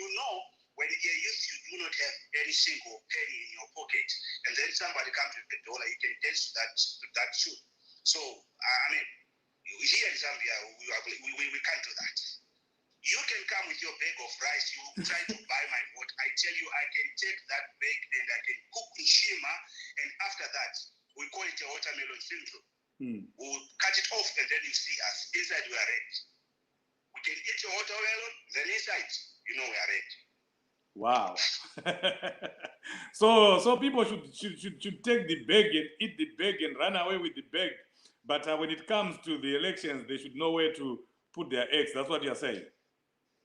when you're youth, you do not have any single penny in your pocket, and then somebody comes with $1, you can dance to that tune. So, here in Zambia, we can't do that. You can come with your bag of rice, you try to buy my vote. I tell you, I can take that bag and I can cook Nshima, and after that, we call it a watermelon syndrome. We'll cut it off, and then you see us. Inside, we are red. We can eat your watermelon, then inside, we are red. Wow. So people should take the bag and eat the bag and run away with the bag. But when it comes to the elections, they should know where to put their eggs. That's what you're saying.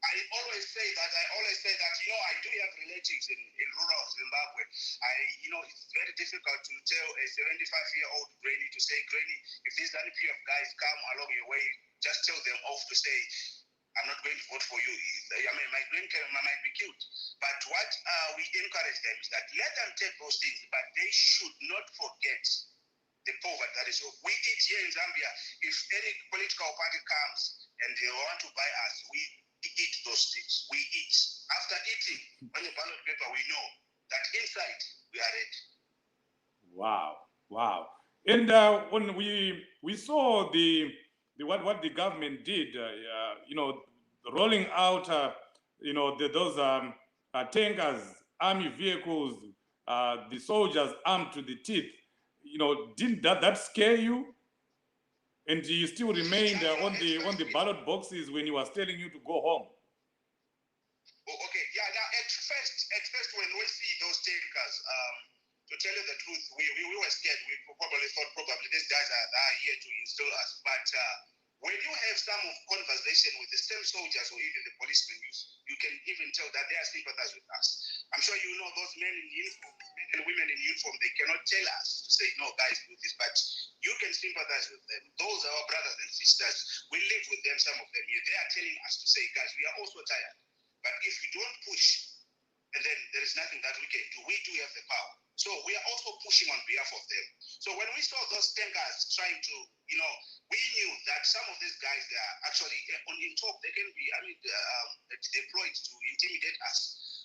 I always say that, I do have relatives in rural Zimbabwe. It's very difficult to tell a 75-year-old granny to say, Granny, if these NPF guys come along your way, just tell them off to say, I'm not going to vote for you. I mean, my brain might be killed. But what we encourage them is that let them take those things, but they should not forget the poverty that is wrong. We eat here in Zambia. If any political party comes and they want to buy us, we eat those things. We eat. After eating, on the ballot paper, we know that inside we are ready. Wow, wow. And when we saw the what the government did, you know, rolling out, you know, those tankers, army vehicles, the soldiers armed to the teeth, you know, didn't that scare you? And you still remained on the ballot boxes when he was telling you to go home. Oh, okay, yeah. Now, at first, when we see those tankers, to tell you the truth, we were scared. We probably thought these guys are here to install us. But when you have some conversation with the same soldiers or even the policemen, you can even tell that they are sympathizing with us. I'm sure you know those men in uniform, men and women in uniform, they cannot tell us to say, no, guys, do this, but you can sympathize with them. Those are our brothers and sisters. We live with them, some of them here. They are telling us to say, guys, we are also tired. But if you don't push, and then there is nothing that we can do. We do have the power. So we are also pushing on behalf of them. So when we saw those tankers trying to, you know, we knew that some of these guys, they are actually in top. They can be, deployed to intimidate us.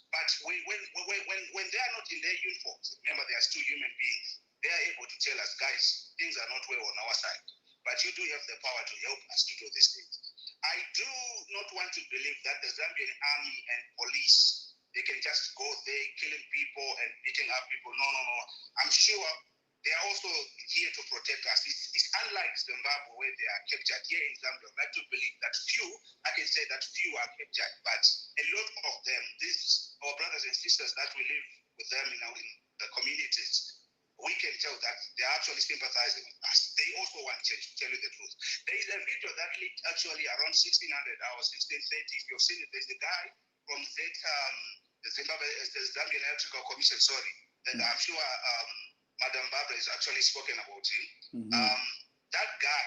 But when they are not in their uniforms, remember they are still human beings. They are able to tell us, guys, things are not well on our side. But you do have the power to help us to do these things. I do not want to believe that the Zambian army and police, they can just go there killing people and beating up people. No. I'm sure they are also here to protect us. It's unlike Zimbabwe where they are captured. Here in Zambia, I like to believe that I can say that few are captured, but a lot of them, our brothers and sisters that we live with them in the communities, we can tell that they are actually sympathizing with us. They also want change, to tell you the truth. There is a video that leaked actually around 1600 hours, 1630. If you've seen it, there's a guy from the Zambian Electoral Commission, sorry. That I'm sure Madam Barbara has actually spoken about him. Mm-hmm. That guy,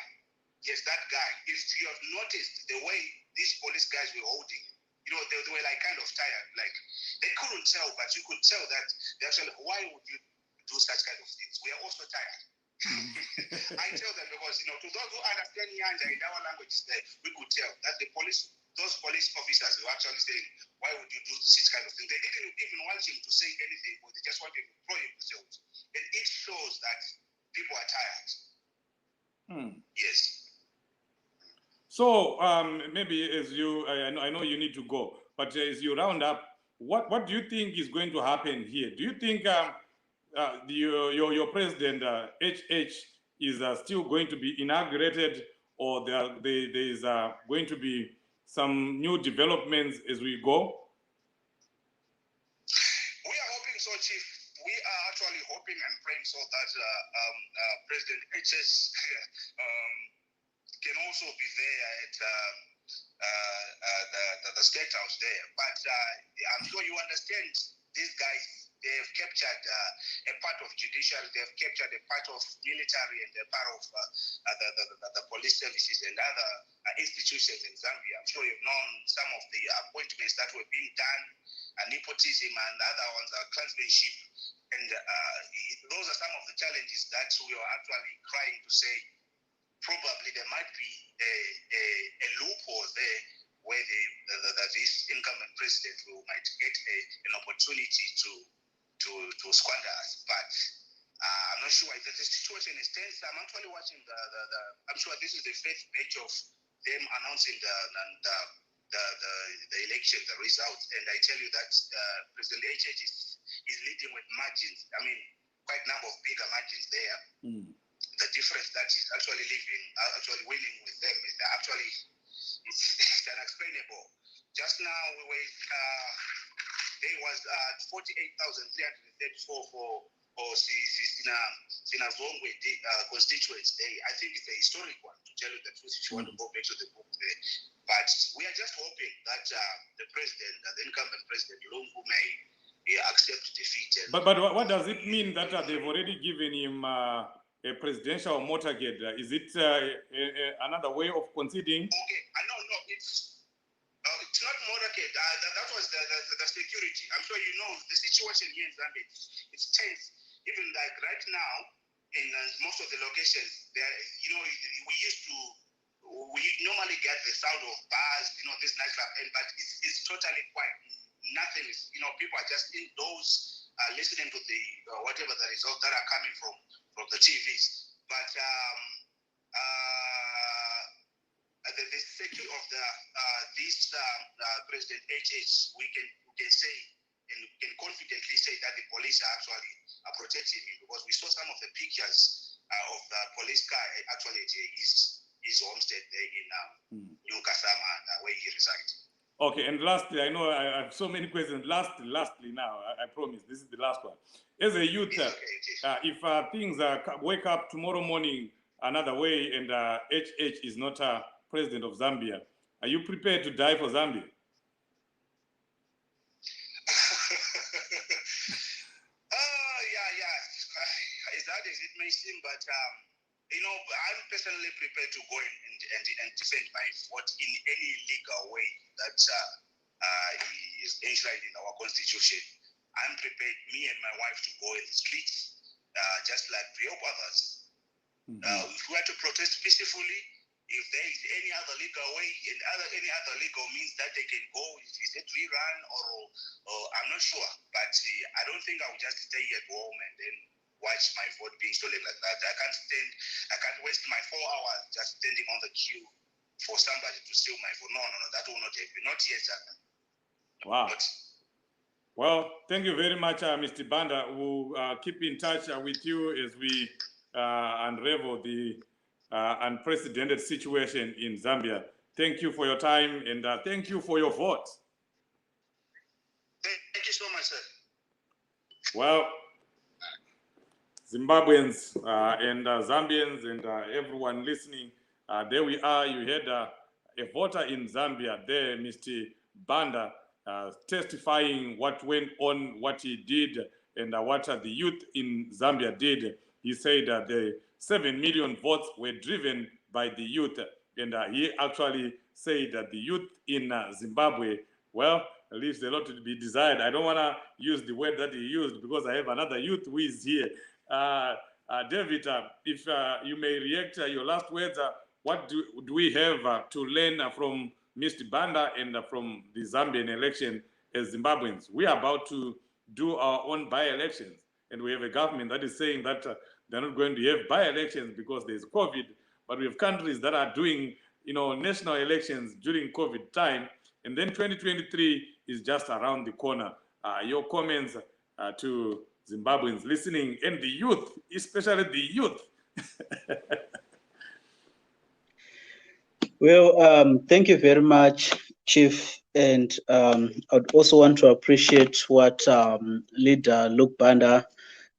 if you have noticed the way these police guys were holding him, you know, they were like kind of tired. Like they couldn't tell, but you could tell that they actually, why would you do such kind of things? We are also tired. I tell them because, you know, to those who understand Nyanja in our languages there, we could tell that those police officers were actually saying, why would you do such kind of thing? They didn't even want him to say anything, but they just wanted to throw him themselves. And it shows that people are tired. Yes. So maybe as I know you need to go, but as you round up, what do you think is going to happen here? Do you think your president HH is still going to be inaugurated, or there is going to be some new developments as we go? We are hoping so, Chief. We are actually hoping and praying so that President HS can also be there at the State House there. But I'm sure you understand these guys, they have captured a part of judiciary, they have captured a part of military and a part of the police services and other institutions in Zambia. I'm sure you've known some of the appointments that were being done, nepotism and other ones, clansmanship. And those are some of the challenges that we are actually trying to say. Probably there might be a loophole there where this incumbent president might get an opportunity to squander us. But I'm not sure if the situation is tense. I'm actually watching I'm sure this is the first batch of them announcing the election, the results. And I tell you that President HH is leading with margins. I mean, quite a number of bigger margins there. The difference that is actually winning with them is that actually it's unexplainable. Just now there was 48,334 for Sinazongwe constituents. I think it's a historic one, to tell you the truth, if you want to go back to the book there. But we are just hoping that the president, the incumbent president, Lungu, may accept defeat. But what does it mean that they've already given him a presidential motorcade? Is it another way of conceding? Okay, no, it's not motorcade. That was the security. I'm sure you know the situation here in Zambia. It's tense. Even like right now, in most of the locations, there, you know, we normally get the sound of bars, you know, this nightclub, but it's totally quiet. Nothing is, you know, people are just indoors listening to the whatever the results that are coming from the TVs. But the security of this President HH, we can say and can confidently say that the police are actually protecting him, because we saw some of the pictures of the police car actually at his homestead there in New Kasama, where he resides. Okay, and lastly, I know I have so many questions. Lastly now, I promise, this is the last one. As a youth, if things wake up tomorrow morning another way and HH is not president of Zambia, are you prepared to die for Zambia? Yeah. As hard as it may seem, but you know, I'm personally prepared to go and defend my vote in any legal way that is enshrined in our constitution. I'm prepared, me and my wife, to go in the streets, just like real others. If we are to protest peacefully, if there is any other legal way and any other legal means that they can go, is it rerun or I'm not sure. But I don't think I'll just stay at home and then watch my vote being stolen like that. I can't waste my 4 hours just standing on the queue for somebody to steal my vote. No, that will not happen. Not yet. Wow. Well, thank you very much, Mr. Banda. We'll keep in touch with you as we unravel the unprecedented situation in Zambia. Thank you for your time, and thank you for your vote. Thank you so much, sir. Well, Zimbabweans and Zambians and everyone listening, there we are. You had a voter in Zambia there, Mr. Banda, testifying what went on, what he did, and what the youth in Zambia did. He said that the 7 million votes were driven by the youth, and he actually said that the youth in Zimbabwe, well, leaves a lot to be desired. I don't want to use the word that he used because I have another youth who is here. David, if you may react, your last words, what do we have to learn from Mr. Banda and from the Zambian election as Zimbabweans? We are about to do our own by-elections, and we have a government that is saying that they're not going to have by-elections because there's COVID, but we have countries that are doing, you know, national elections during COVID time, and then 2023 is just around the corner. Your comments to Zimbabweans listening and the youth, especially the youth. Well, thank you very much, Chief. And I'd also want to appreciate what leader Luke Banda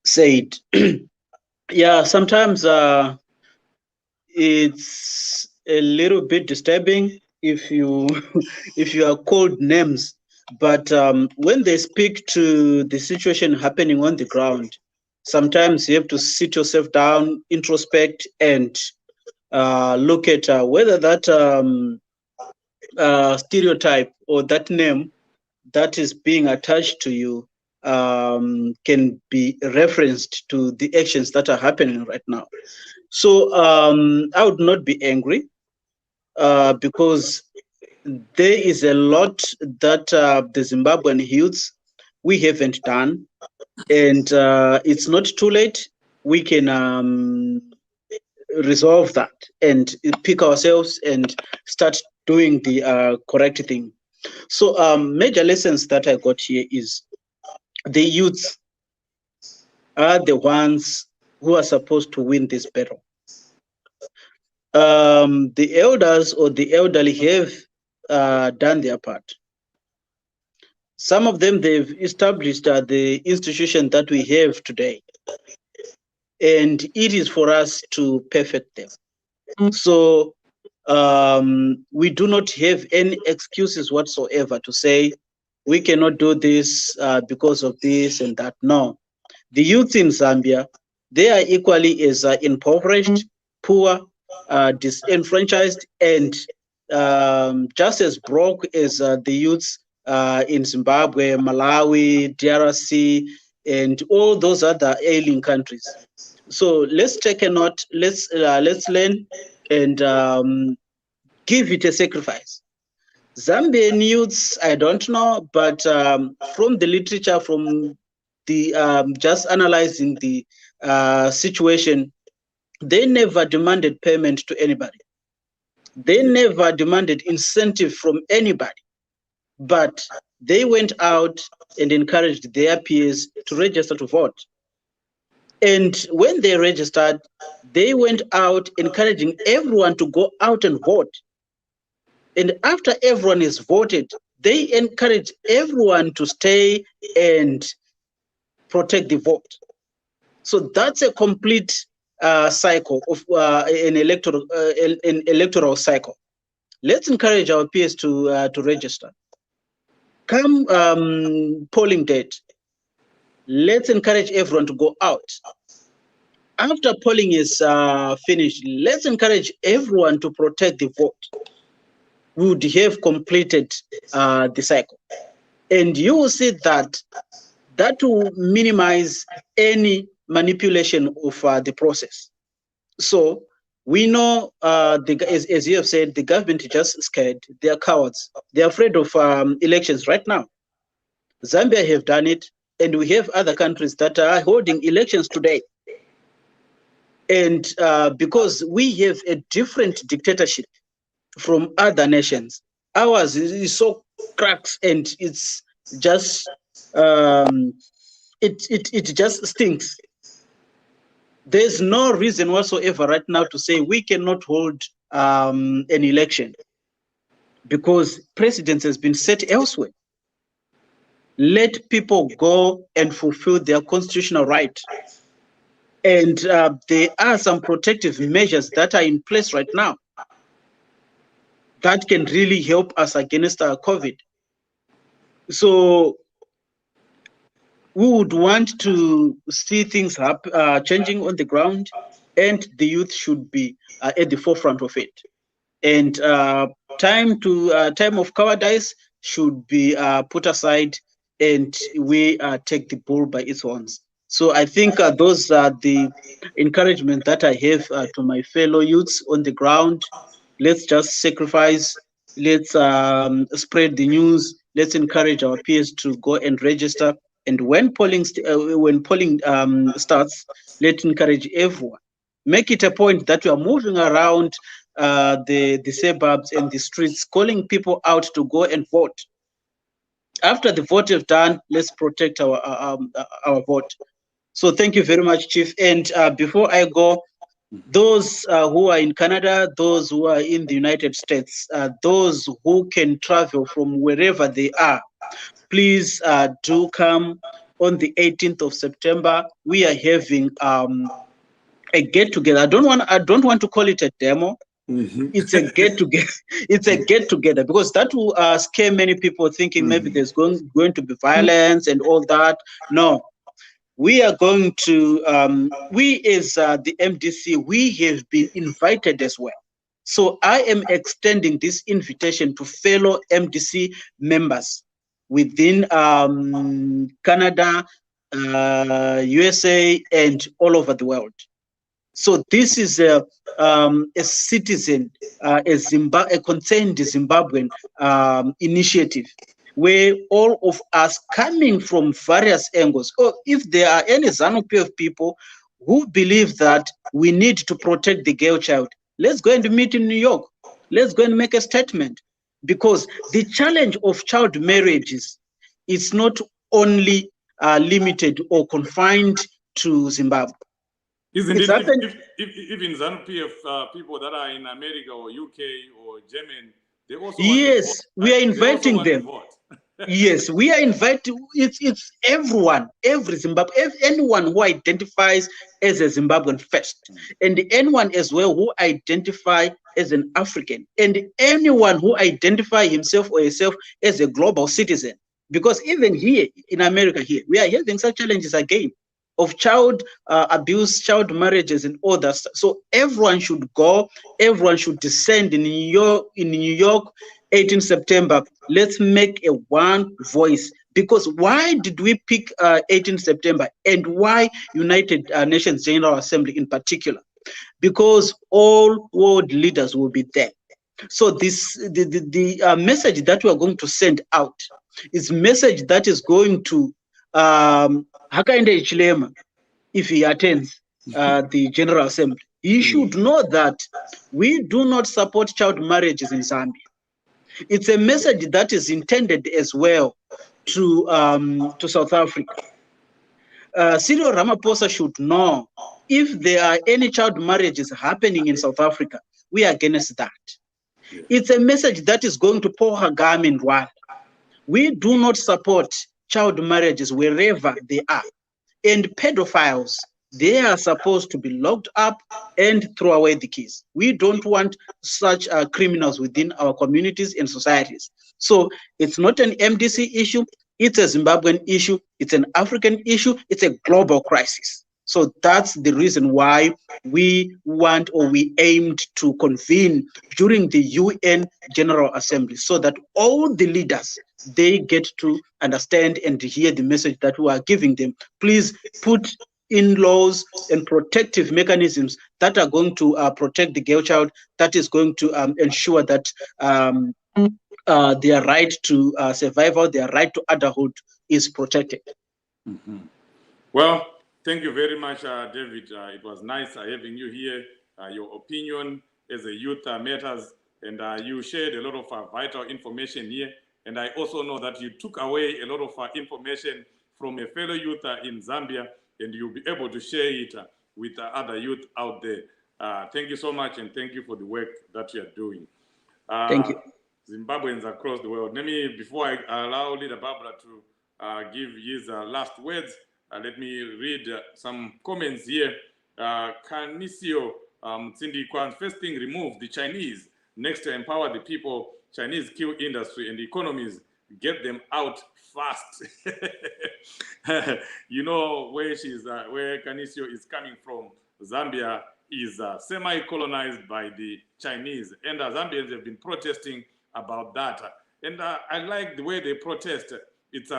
said. Yeah, sometimes it's a little bit disturbing if you if you are called names, but when they speak to the situation happening on the ground, sometimes you have to sit yourself down, introspect, and look at whether that stereotype or that name that is being attached to you can be referenced to the actions that are happening right now. So I would not be angry because there is a lot that the Zimbabwean youths we haven't done, and it's not too late. We can resolve that and pick ourselves and start doing the correct thing. So major lessons that I got here is the youths are the ones who are supposed to win this battle. The elders or the elderly have done their part. Some of them, they've established the institution that we have today, and it is for us to perfect them. So we do not have any excuses whatsoever to say we cannot do this because of this and that. No, the youth in Zambia, they are equally as impoverished, poor, disenfranchised, and just as broke as the youths in Zimbabwe, Malawi, DRC, and all those other ailing countries. So let's take a note. Let's learn and give it a sacrifice. Zambian youths, I don't know, but from the literature, from the just analyzing the situation, they never demanded payment to anybody. They never demanded incentive from anybody, but they went out and encouraged their peers to register to vote. And when they registered, they went out encouraging everyone to go out and vote. And after everyone is voted, they encourage everyone to stay and protect the vote. So that's a complete cycle of an electoral cycle. Let's encourage our peers to register. Come polling date, let's encourage everyone to go out. After polling is finished, let's encourage everyone to protect the vote. We would have completed the cycle. And you will see that that will minimize any manipulation of the process. So we know, as you have said, the government is just scared. They are cowards. They are afraid of elections right now. Zambia have done it, and we have other countries that are holding elections today. And because we have a different dictatorship from other nations, ours is so cracks, and it's just it just stinks. There's no reason whatsoever right now to say we cannot hold an election because precedence has been set elsewhere. Let people go and fulfill their constitutional right. And there are some protective measures that are in place right now that can really help us against COVID. So we would want to see things changing on the ground, and the youth should be at the forefront of it. And time of cowardice should be put aside, and we take the bull by its horns. So I think those are the encouragement that I have to my fellow youths on the ground. Let's just sacrifice. Let's spread the news. Let's encourage our peers to go and register. And when polling starts, let's encourage everyone. Make it a point that we are moving around the suburbs and the streets, calling people out to go and vote. After the vote is done, let's protect our vote. So thank you very much, Chief. And before I go, those who are in Canada, those who are in the United States, those who can travel from wherever they are, please do come on the 18th of September. We are having a get-together. I don't want to call it a demo. Mm-hmm. It's a get-together. It's a get-together because that will scare many people, thinking maybe there's going to be violence and all that. No. We are going to, we as the MDC, we have been invited as well. So I am extending this invitation to fellow MDC members within Canada, USA, and all over the world. So this is a citizen, a concerned Zimbabwean initiative, where all of us coming from various angles, or if there are any ZANU-PF people who believe that we need to protect the girl child, let's go and meet in New York. Let's go and make a statement, because the challenge of child marriages is not only limited or confined to Zimbabwe. Isn't it even ZANU-PF people that are in America or UK or Germany, they also yes, we are inviting them. Yes, we are inviting. It's everyone, every Zimbabwe, anyone who identifies as a Zimbabwean first, and anyone as well who identify as an African, and anyone who identify himself or herself as a global citizen. Because even here in America, here we are having such challenges again. of child abuse, child marriages, and all that stuff. So everyone should go. Everyone should descend in New York, 18 September. Let's make a one voice. Because why did we pick 18 September, and why United Nations General Assembly in particular? Because all world leaders will be there. So the message that we are going to send out is a message that is going to Hakainde Hichilema, if he attends the General Assembly. He should know that we do not support child marriages in Zambia. It's a message that is intended as well to South Africa. Cyril Ramaphosa should know if there are any child marriages happening in South Africa, we are against that. Yeah. It's a message that is going to Paul Kagame in Rwanda. We do not support child marriages wherever they are. And pedophiles, they are supposed to be locked up and throw away the keys. We don't want such criminals within our communities and societies. So it's not an MDC issue. It's a Zimbabwean issue. It's an African issue. It's a global crisis. So that's the reason why we want, or we aimed to convene during the UN General Assembly, so that all the leaders, they get to understand and hear the message that we are giving them. Please put in laws and protective mechanisms that are going to protect the girl child, that is going to ensure that their right to survival, their right to adulthood is protected. Mm-hmm. Well, thank you very much, David. It was nice having you here. Your opinion as a youth matters, and you shared a lot of vital information here. And I also know that you took away a lot of information from a fellow youth in Zambia, and you'll be able to share it with other youth out there. Thank you so much, and thank you for the work that you are doing. Thank you. Zimbabweans across the world. Let me, before I allow Leader Barbara to give his last words, let me read some comments here. Kanisio Tsindi Kwan, first thing, remove the Chinese. Next, to empower the people. Chinese kill industry and economies. Get them out fast. You know where where Kanisio is coming from. Zambia is semi-colonized by the Chinese, and Zambians have been protesting about that. And I like the way they protest. It's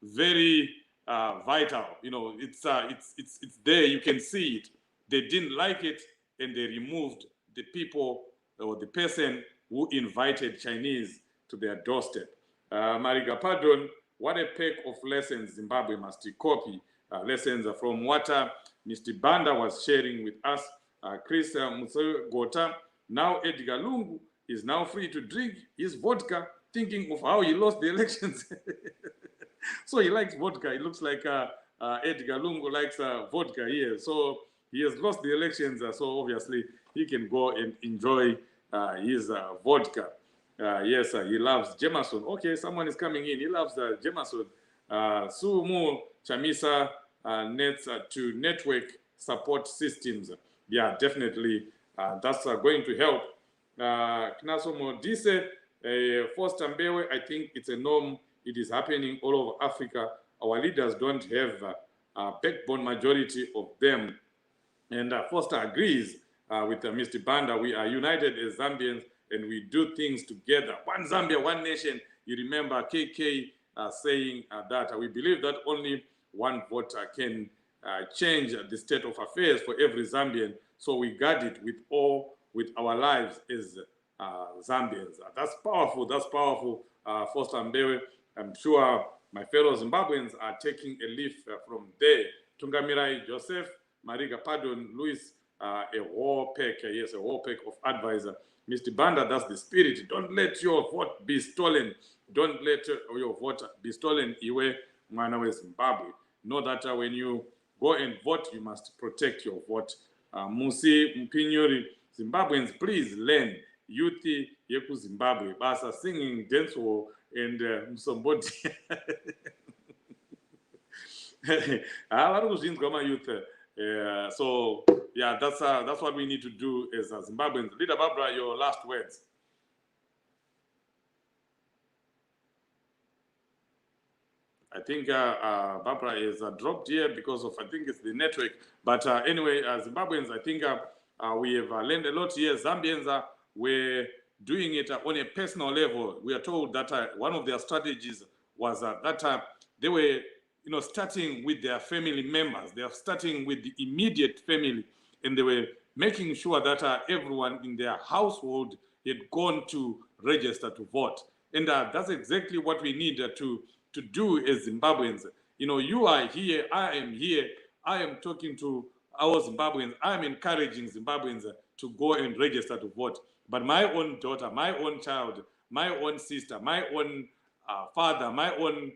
very vital. You know, it's there. You can see it. They didn't like it, and they removed the people or the person who invited Chinese to their doorstep. Mariga Pardon, what a pack of lessons Zimbabwe must copy. Lessons from what Mr. Banda was sharing with us. Chris Musegota, now Edgar Lungu is now free to drink his vodka, thinking of how he lost the elections. So he likes vodka. It looks like Edgar Lungu likes vodka here. So he has lost the elections, so obviously he can go and enjoy his vodka. Yes, he loves Jameson. Okay, someone is coming in. He loves Jameson. Sumu Chamisa nets to network support systems. Yeah, definitely. That's going to help. Knaso Modise, Foster Mbewe, I think it's a norm. It is happening all over Africa. Our leaders don't have a backbone majority of them. And Foster agrees with Mr. Banda. We are united as Zambians, and we do things together. One Zambia, one nation. You remember KK saying that we believe that only one vote can change the state of affairs for every Zambian. So we guard it with our lives as Zambians. That's powerful. That's powerful, Foster Mbewe. I'm sure my fellow Zimbabweans are taking a leaf from there. Tungamirai Joseph, Mariga Pardon, Luis, a whole pack, yes, a whole pack of advisor. Mr. Banda, that's the spirit. Don't let your vote be stolen. Don't let your vote be stolen. Iwe Mwanawe Zimbabwe. Know that when you go and vote, you must protect your vote. Musi Mpinyori, Zimbabweans, please learn. Youth Yeku Zimbabwe, Basa singing, dance hall, and somebody. Youth. So yeah, that's what we need to do as Zimbabweans. Leader Barbara, your last words. I think Barbara is dropped here because of, I think it's the network. But anyway, Zimbabweans, I think we have learned a lot here. Zambians were doing it on a personal level. We are told that one of their strategies was that they were, starting with their family members. They are starting with the immediate family, and they were making sure that everyone in their household had gone to register to vote. And that's exactly what we need to do as Zimbabweans. You are here, I am here, I am talking to our Zimbabweans, I am encouraging Zimbabweans to go and register to vote. But my own daughter, my own child, my own sister, my own father, my own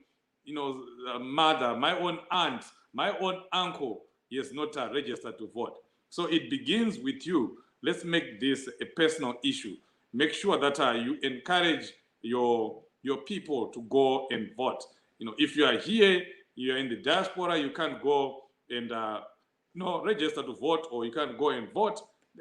mother, my own aunt, my own uncle, he is not registered to vote. So it begins with you. Let's make this a personal issue. Make sure that you encourage your people to go and vote. If you are here, you are in the diaspora, you can't go and register to vote, or you can't go and vote,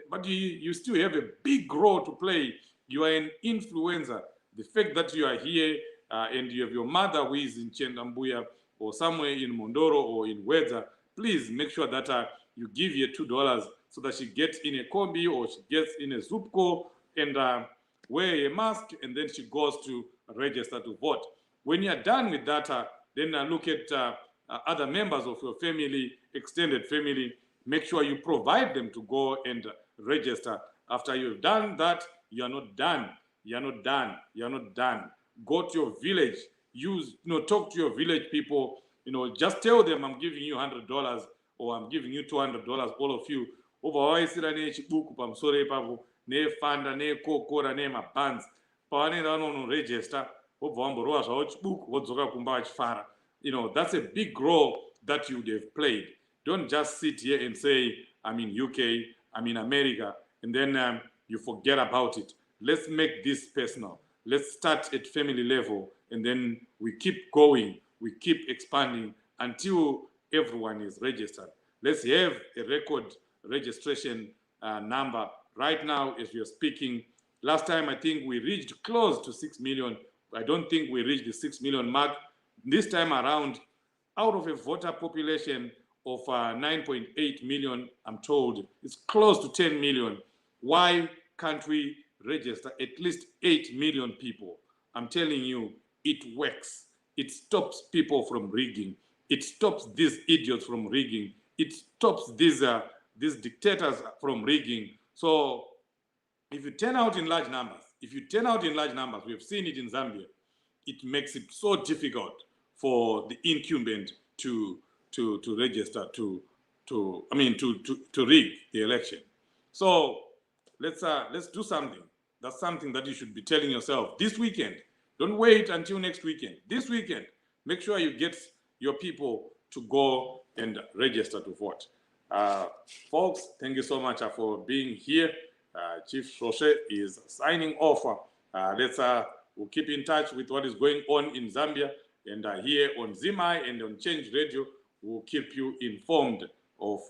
but you still have a big role to play. You are an influencer. The fact that you are here and you have your mother who is in Chendambuya or somewhere in Mondoro or in Wedza, please make sure that you give her $2 so that she gets in a combi or she gets in a Zupco and wear a mask, and then she goes to register to vote. When you are done with that, then look at other members of your family, extended family. Make sure you provide them to go and register. After you've done that, you are not done. You are not done. You are not done. Go to your village. Talk to your village people. Just tell them, I'm giving you $100 or I'm giving you $200, all of you. Nefanda nekokora nemabhanzi pavanenge vanonoregister vobva vamborova zvavo chibuku vodzoka kumba vachifara. That's a big role that you would have played. Don't just sit here and say, I'm in UK, I'm in America, and then you forget about it. Let's make this personal. Let's start at family level, and then we keep going, we keep expanding until everyone is registered. Let's have a record registration number. Right now, as we are speaking, last time I think we reached close to 6 million. I don't think we reached the 6 million mark. This time around, out of a voter population of 9.8 million, I'm told, it's close to 10 million. Why can't we register at least 8 million people? I'm telling you, it works. It stops people from rigging. It stops these idiots from rigging. It stops these dictators from rigging. So if you turn out in large numbers, we've seen it in Zambia, it makes it so difficult for the incumbent to register, to rig the election. So let's do something. That's something that you should be telling yourself this weekend. Don't wait until next weekend. This weekend, make sure you get your people to go and register to vote. Folks, thank you so much for being here. Chief Shoshe is signing off. We'll keep in touch with what is going on in Zambia, and here on Zimai and on Change Radio, we'll keep you informed of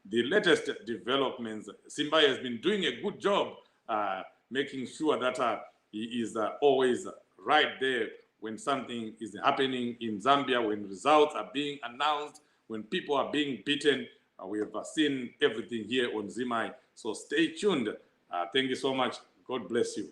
the latest developments. Simba has been doing a good job making sure that he is always right there when something is happening in Zambia, when results are being announced, when people are being beaten. We have seen everything here on Zimai. So stay tuned. Thank you so much. God bless you.